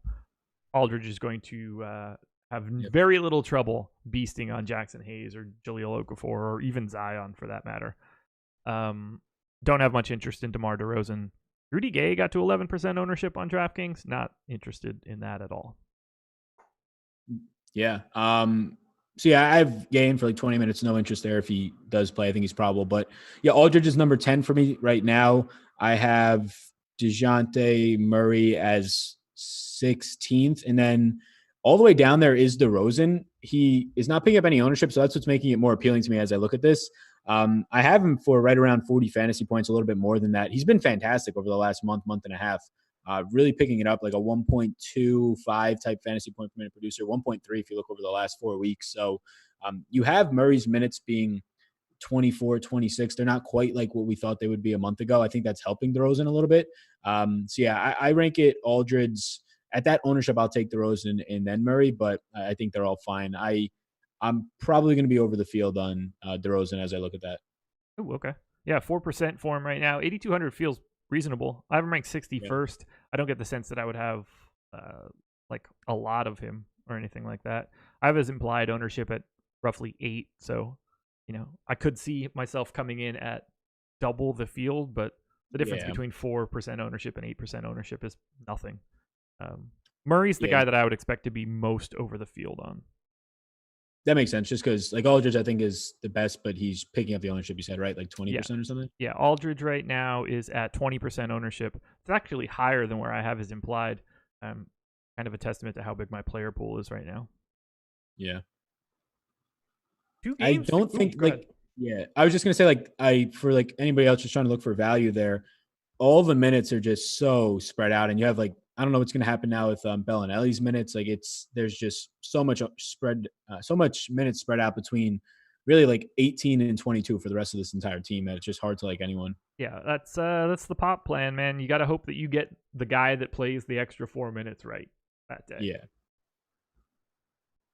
Aldridge is going to have very little trouble beasting on Jackson Hayes or Jahlil Okafor or even Zion for that matter. Don't have much interest in DeMar DeRozan. Rudy Gay got to 11% ownership on DraftKings. Not interested in that at all. Yeah. I've Gay in for like 20 minutes. No interest there if he does play. I think he's probable. But yeah, Aldridge is number 10 for me right now. I have DeJounte Murray as 16th. And then all the way down there is DeRozan. He is not picking up any ownership, so that's what's making it more appealing to me as I look at this. I have him for right around 40 fantasy points, a little bit more than that. He's been fantastic over the last month and a half. Really picking it up like a 1.25 type fantasy point per minute producer, 1.3 if you look over the last 4 weeks. So you have Murray's minutes being 24, 26. They're not quite like what we thought they would be a month ago. I think that's helping DeRozan a little bit. I rank it Aldridge. At that ownership, I'll take DeRozan and then Murray, but I think they're all fine. I'm probably going to be over the field on DeRozan as I look at that. Oh, okay. Yeah, 4% for him right now. 8,200 feels reasonable. I have him ranked 61st. Yeah. I don't get the sense that I would have like a lot of him or anything like that. I have his implied ownership at roughly 8, so I could see myself coming in at double the field, but the difference between 4% ownership and 8% ownership is nothing. Murray's the guy that I would expect to be most over the field on. That makes sense, just because like Aldridge I think is the best, but he's picking up the ownership you said, right? Like 20% or something? Yeah, Aldridge right now is at 20% ownership. It's actually higher than where I have his implied. Kind of a testament to how big my player pool is right now. Yeah. 2 games? I don't think I was just going to say for anybody else just trying to look for value there, all the minutes are just so spread out, and you have I don't know what's going to happen now with Bellinelli's minutes. There's just so much minutes spread out between really 18 and 22 for the rest of this entire team that it's just hard to like anyone. Yeah, that's the pop plan, man. You got to hope that you get the guy that plays the extra 4 minutes right that day. Yeah.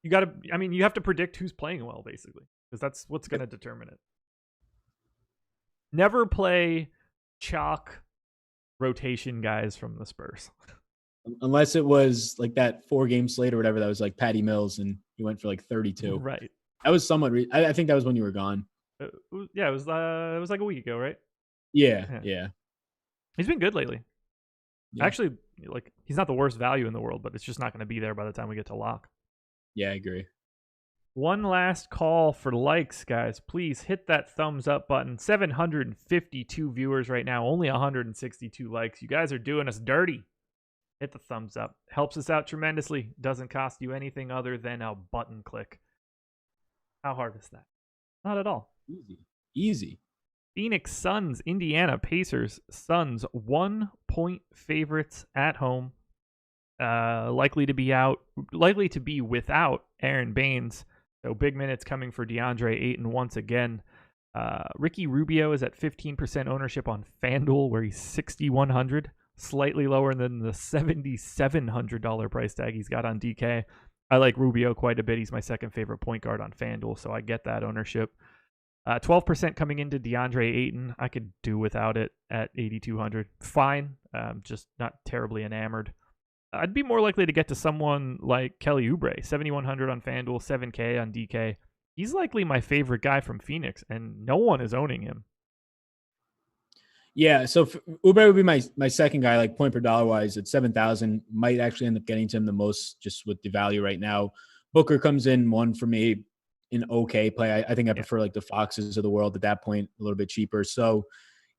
You have to predict who's playing well, basically, because that's what's going to determine it. Never play chalk rotation guys from the Spurs. Unless it was like that 4-game slate or whatever that was like Patty Mills and he went for 32. Right. That was somewhat. I think that was when you were gone. It was like a week ago, right? Yeah. He's been good lately. Yeah. Actually, he's not the worst value in the world, but it's just not going to be there by the time we get to lock. Yeah, I agree. One last call for likes, guys. Please hit that thumbs up button. 752 viewers right now, only 162 likes. You guys are doing us dirty. Hit the thumbs up. Helps us out tremendously. Doesn't cost you anything other than a button click. How hard is that? Not at all. Easy. Phoenix Suns, Indiana Pacers. Suns 1-point favorites at home. Likely to be without Aaron Baines. So big minutes coming for DeAndre Ayton once again. Ricky Rubio is at 15% ownership on FanDuel, where he's 6,100, slightly lower than the $7,700 price tag he's got on DK. I like Rubio quite a bit. He's my second favorite point guard on FanDuel, so I get that ownership. 12% coming into DeAndre Ayton. I could do without it at 8,200. Fine, just not terribly enamored. I'd be more likely to get to someone like Kelly Oubre, 7,100 on FanDuel, 7K on DK. He's likely my favorite guy from Phoenix, and no one is owning him. Yeah, so Oubre would be my second guy, like point per dollar wise at 7,000. Might actually end up getting to him the most just with the value right now. Booker comes in one for me, an okay play. I think I prefer like the Foxes of the world at that point, a little bit cheaper. So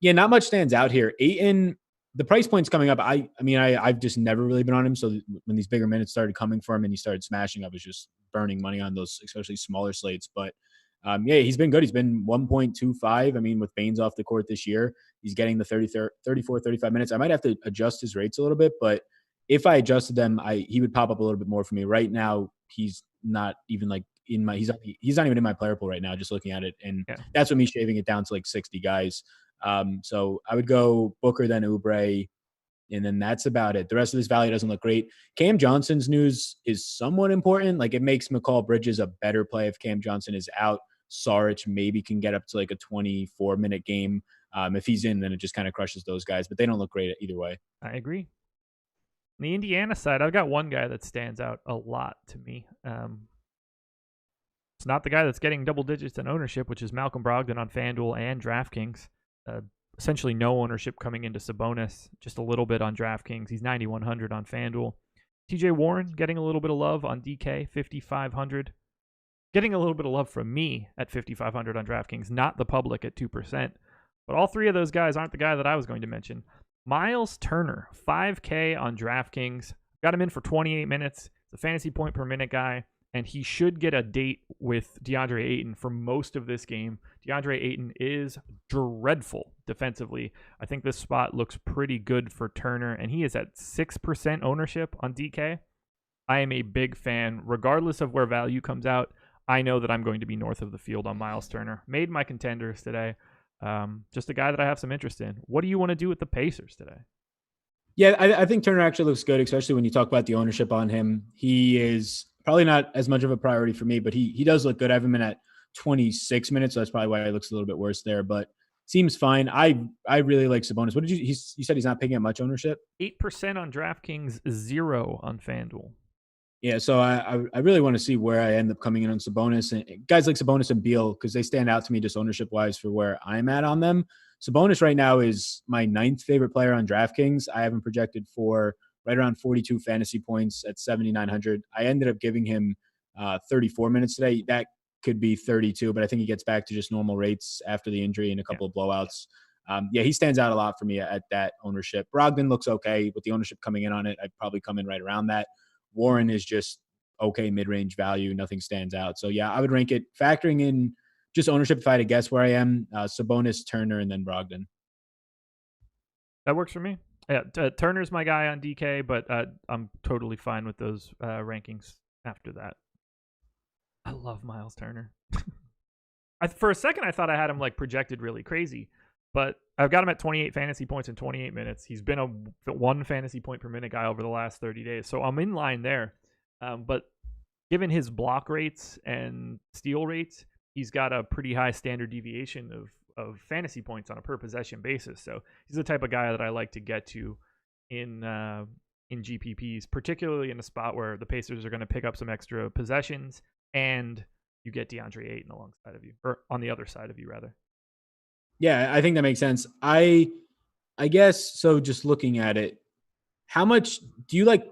yeah, not much stands out here. Ayton, the price point's coming up. I've just never really been on him. So when these bigger minutes started coming for him and he started smashing, I was just burning money on those, especially smaller slates. But yeah, he's been good. He's been 1.25. I mean, with Baines off the court this year, he's getting the 34, 35 minutes. I might have to adjust his rates a little bit, but if I adjusted them, he would pop up a little bit more for me. Right now, he's not even like he's not even in my player pool right now, just looking at it. And that's what me shaving it down to like 60 guys. So I would go Booker, then Oubre, and then that's about it. The rest of this value doesn't look great. Cam Johnson's news is somewhat important. Like it makes McCall Bridges a better play if Cam Johnson is out. Saric maybe can get up to like a 24-minute game. If he's in, then it just kind of crushes those guys, but they don't look great either way. I agree. On the Indiana side, I've got one guy that stands out a lot to me. It's not the guy that's getting double digits in ownership, which is Malcolm Brogdon on FanDuel and DraftKings. Essentially no ownership coming into Sabonis, just a little bit on DraftKings. He's 9,100 on FanDuel. TJ Warren getting a little bit of love on DK, 5,500. Getting a little bit of love from me at 5,500 on DraftKings, not the public at 2%. But all three of those guys aren't the guy that I was going to mention. Miles Turner, 5K on DraftKings. Got him in for 28 minutes. It's a fantasy point per minute guy. And he should get a date with DeAndre Ayton for most of this game. DeAndre Ayton is dreadful defensively. I think this spot looks pretty good for Turner, and he is at 6% ownership on DK. I am a big fan. Regardless of where value comes out, I know that I'm going to be north of the field on Miles Turner. Made my contenders today. Just a guy that I have some interest in. What do you want to do with the Pacers today? Yeah, I think Turner actually looks good, especially when you talk about the ownership on him. He is probably not as much of a priority for me, but he does look good. I have him in at 26 minutes, so that's probably why it looks a little bit worse there, but seems fine. I really like Sabonis. What did you said he's not picking up much ownership? 8% on DraftKings, 0 on FanDuel. Yeah, so I really want to see where I end up coming in on Sabonis. And guys like Sabonis and Beal, because they stand out to me just ownership-wise for where I'm at on them. Sabonis right now is my 9th favorite player on DraftKings. I have him projected for right around 42 fantasy points at 7,900. I ended up giving him 34 minutes today. That could be 32, but I think he gets back to just normal rates after the injury and a couple of blowouts. He stands out a lot for me at that ownership. Brogdon looks okay with the ownership coming in on it. I'd probably come in right around that. Warren is just okay mid-range value. Nothing stands out. So, yeah, I would rank it factoring in just ownership if I had to guess where I am. Sabonis, Turner, and then Brogdon. That works for me. Yeah, Turner's my guy on DK, but I'm totally fine with those rankings after that. I love Miles Turner. For a second, I thought I had him like projected really crazy, but I've got him at 28 fantasy points in 28 minutes. He's been a 1 fantasy point per minute guy over the last 30 days, so I'm in line there. But given his block rates and steal rates, he's got a pretty high standard deviation of fantasy points on a per possession basis. So he's the type of guy that I like to get to in GPPs, particularly in a spot where the Pacers are going to pick up some extra possessions and you get DeAndre Ayton alongside of you, or on the other side of you rather. Yeah, I think that makes sense. I guess so. Just looking at it, how much do you like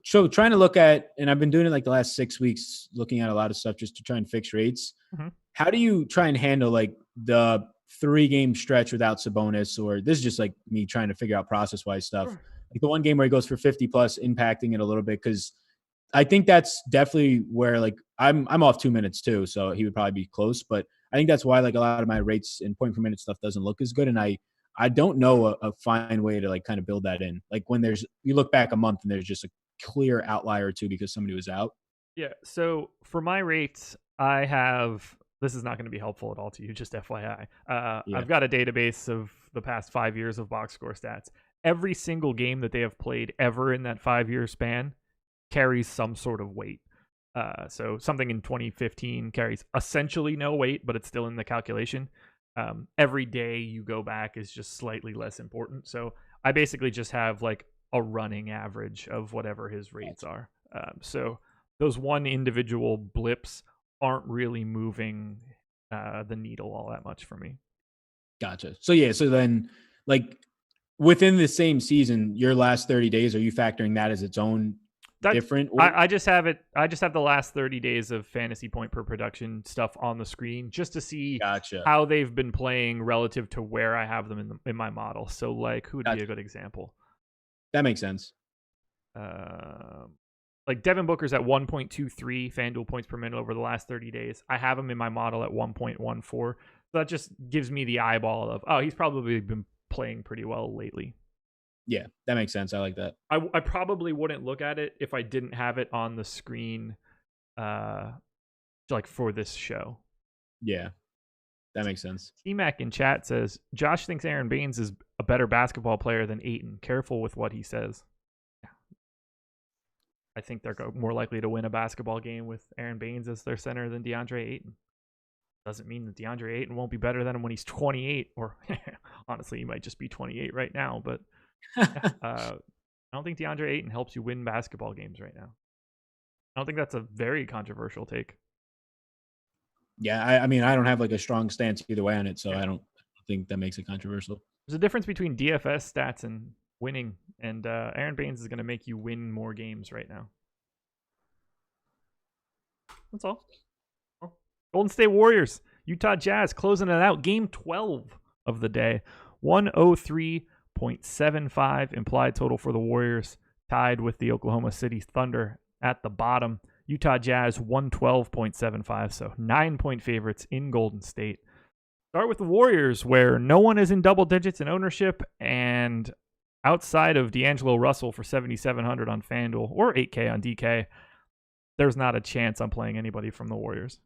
So trying to look at, and I've been doing it like the last 6 weeks, looking at a lot of stuff just to try and fix rates. Mm-hmm. How do you try and handle like the 3-game stretch without Sabonis, or this is just like me trying to figure out process wise stuff, Sure. like the one game where he goes for 50 plus, impacting it a little bit? Cause I think that's definitely where like I'm off 2 minutes too. So he would probably be close, but I think that's why like a lot of my rates and point per minute stuff doesn't look as good. And I don't know a fine way to like kind of build that in. Like when you look back a month and there's just a clear outlier or two because somebody was out. Yeah. So for my rates, this is not going to be helpful at all to you, just FYI. Yeah. I've got a database of the past 5 years of box score stats. Every single game that they have played ever in that 5-year span carries some sort of weight. So something in 2015 carries essentially no weight, but it's still in the calculation. Every day you go back is just slightly less important. So I basically just have like a running average of whatever his rates are. So those one individual blips aren't really moving the needle all that much for me. Gotcha. So yeah, so then like within the same season, your last 30 days, are you factoring that as its own different? I just have it. I just have the last 30 days of fantasy point per production stuff on the screen just to see how they've been playing relative to where I have them in my model. So like, who would be a good example? That makes sense. Like Devin Booker's at 1.23 FanDuel points per minute over the last 30 days. I have him in my model at 1.14. So that just gives me the eyeball of, oh, he's probably been playing pretty well lately. Yeah, that makes sense. I like that. I probably wouldn't look at it if I didn't have it on the screen like for this show. Yeah, that makes sense. C-Mac in chat says, Josh thinks Aaron Baines is a better basketball player than Ayton. Careful with what he says. I think they're more likely to win a basketball game with Aaron Baines as their center than DeAndre Ayton. Doesn't mean that DeAndre Ayton won't be better than him when he's 28, or honestly, he might just be 28 right now. But I don't think DeAndre Ayton helps you win basketball games right now. I don't think that's a very controversial take. Yeah, I mean, I don't have like a strong stance either way on it, so I don't think that makes it controversial. There's a difference between DFS stats and winning, and Aaron Baines is going to make you win more games right now. That's all. Golden State Warriors, Utah Jazz closing it out. Game 12 of the day. 103.75 implied total for the Warriors, tied with the Oklahoma City Thunder at the bottom. Utah Jazz 112.75, so 9-point favorites in Golden State. Start with the Warriors, where no one is in double digits in ownership, and outside of D'Angelo Russell for 7,700 on FanDuel or 8K on DK, there's not a chance I'm playing anybody from the Warriors.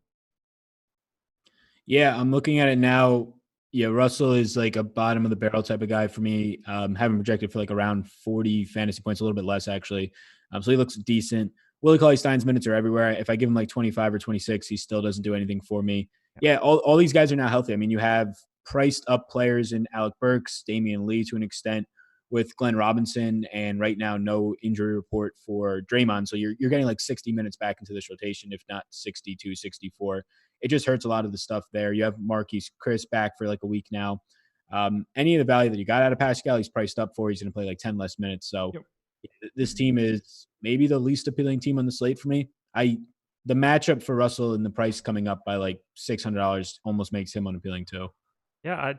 Yeah, I'm looking at it now. Yeah, Russell is like a bottom of the barrel type of guy for me. Having projected for like around 40 fantasy points, a little bit less actually. So he looks decent. Willie Cauley-Stein's minutes are everywhere. If I give him like 25 or 26, he still doesn't do anything for me. Yeah, all these guys are now healthy. I mean, you have priced up players in Alec Burks, Damian Lee to an extent, with Glenn Robinson, and right now no injury report for Draymond. So you're getting like 60 minutes back into this rotation, if not 62, 64. It just hurts a lot of the stuff there. You have Marquise Chris back for like a week now. Any of the value that you got out of Pascal, he's priced up for. He's going to play like 10 less minutes. So this team is maybe the least appealing team on the slate for me. The matchup for Russell and the price coming up by like $600 almost makes him unappealing too. Yeah,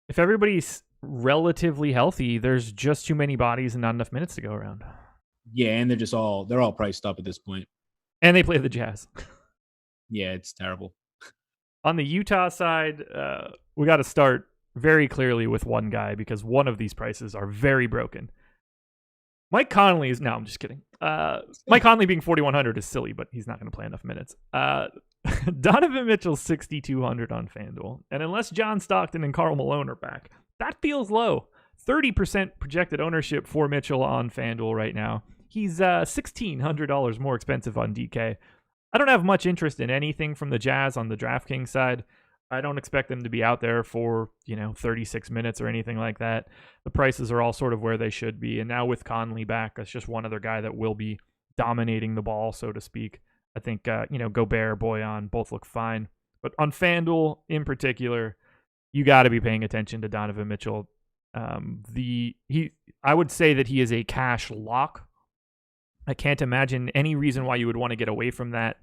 if everybody's relatively healthy, there's just too many bodies and not enough minutes to go around. Yeah, and they're all priced up at this point. And they play the Jazz. Yeah, it's terrible. On the Utah side, we got to start very clearly with one guy because one of these prices are very broken. Mike Conley is... No, I'm just kidding. Mike Conley being 4,100 is silly, but he's not going to play enough minutes. Donovan Mitchell's 6,200 on FanDuel. And unless John Stockton and Karl Malone are back, that feels low. 30% projected ownership for Mitchell on FanDuel right now. He's $1,600 more expensive on DK. I don't have much interest in anything from the Jazz on the DraftKings side. I don't expect them to be out there for, 36 minutes or anything like that. The prices are all sort of where they should be. And now with Conley back, that's just one other guy that will be dominating the ball, so to speak. I think, Gobert, Boyan, both look fine. But on FanDuel in particular, you got to be paying attention to Donovan Mitchell. I would say that he is a cash lock I can't imagine any reason why you would want to get away from that.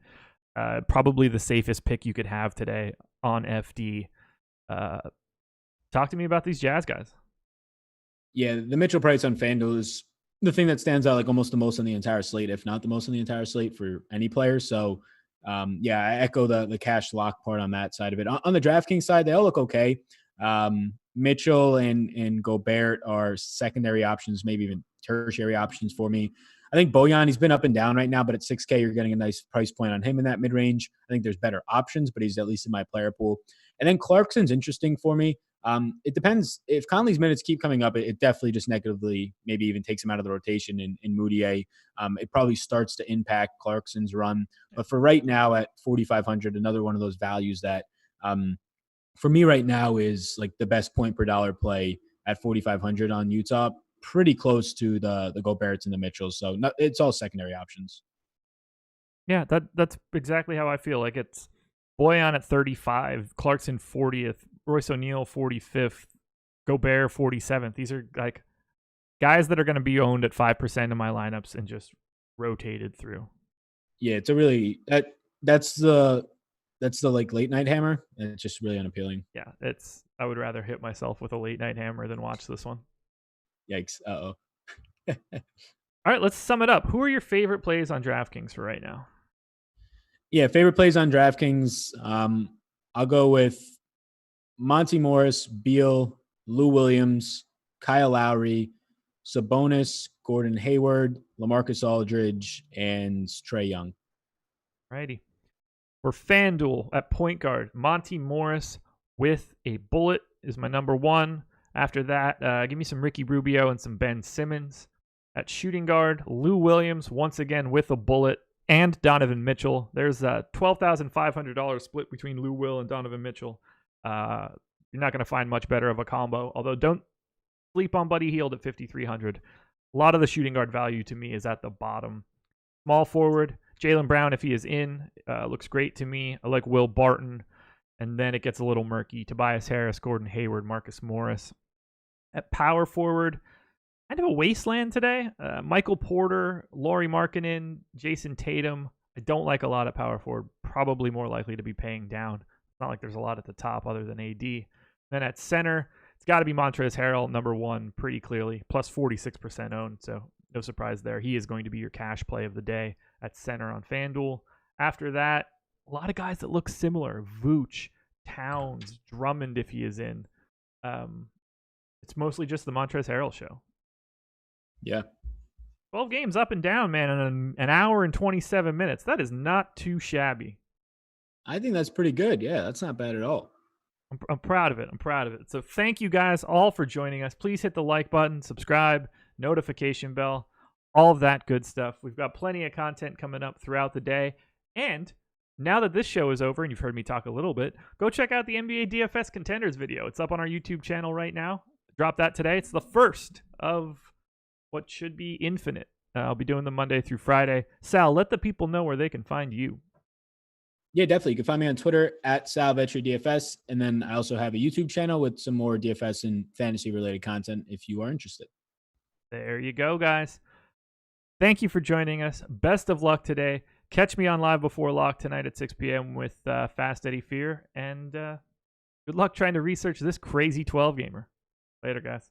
Probably the safest pick you could have today on FD. Talk to me about these Jazz guys. Yeah, the Mitchell price on FanDuel is the thing that stands out like almost the most on the entire slate, if not the most on the entire slate for any player. So, yeah, I echo the cash lock part on that side of it. On the DraftKings side, they all look okay. Mitchell and Gobert are secondary options, maybe even tertiary options for me. I think Bojan, he's been up and down right now, but at 6K, you're getting a nice price point on him in that mid-range. I think there's better options, but he's at least in my player pool. And then Clarkson's interesting for me. It depends. If Conley's minutes keep coming up, it definitely just negatively maybe even takes him out of the rotation in Moutier. It probably starts to impact Clarkson's run. But for right now at 4,500, another one of those values that for me right now is like the best point per dollar play at 4,500 on Utah, pretty close to the Goberts and the Mitchells. So it's all secondary options. Yeah, that's exactly how I feel. Like it's Bojan at 35, Clarkson 40th, Royce O'Neal 45th, Gobert 47th. These are like guys that are going to be owned at 5% of my lineups and just rotated through. Yeah, it's a really that's the like late night hammer, and it's just really unappealing. Yeah, I would rather hit myself with a late night hammer than watch this one. Yikes. Uh-oh. All right, let's sum it up. Who are your favorite plays on DraftKings for right now? Yeah, favorite plays on DraftKings. I'll go with Monty Morris, Beal, Lou Williams, Kyle Lowry, Sabonis, Gordon Hayward, LaMarcus Aldridge, and Trae Young. Righty. For FanDuel at point guard, Monty Morris with a bullet is my number one. After that, give me some Ricky Rubio and some Ben Simmons. At shooting guard, Lou Williams, once again with a bullet, and Donovan Mitchell. There's a $12,500 split between Lou Will and Donovan Mitchell. You're not going to find much better of a combo, although don't sleep on Buddy Hield at 5,300. A lot of the shooting guard value to me is at the bottom. Small forward, Jaylen Brown, if he is in, looks great to me. I like Will Barton, and then it gets a little murky. Tobias Harris, Gordon Hayward, Marcus Morris. At power forward, kind of a wasteland today. Michael Porter, Lauri Markkanen, Jason Tatum. I don't like a lot at power forward. Probably more likely to be paying down. It's not like there's a lot at the top other than AD. Then at center, it's got to be Montrezl Harrell, number one, pretty clearly. Plus 46% owned, so no surprise there. He is going to be your cash play of the day at center on FanDuel. After that, a lot of guys that look similar. Vooch, Towns, Drummond if he is in. It's mostly just the Montrezl Harrell show. Yeah. 12 games up and down, man, in an hour and 27 minutes. That is not too shabby. I think that's pretty good. Yeah, that's not bad at all. I'm proud of it. So thank you guys all for joining us. Please hit the like button, subscribe, notification bell, all of that good stuff. We've got plenty of content coming up throughout the day. And now that this show is over and you've heard me talk a little bit, go check out the NBA DFS Contenders video. It's up on our YouTube channel right now. Drop that today. It's the first of what should be infinite. I'll be doing them Monday through Friday. Sal, let the people know where they can find you. Yeah, definitely. You can find me on Twitter at SalVetri and then I also have a YouTube channel with some more DFS and fantasy-related content if you are interested. There you go, guys. Thank you for joining us. Best of luck today. Catch me on Live Before Lock tonight at 6 p.m. with Fast Eddie Fear. And good luck trying to research this crazy 12-gamer. Later, guys.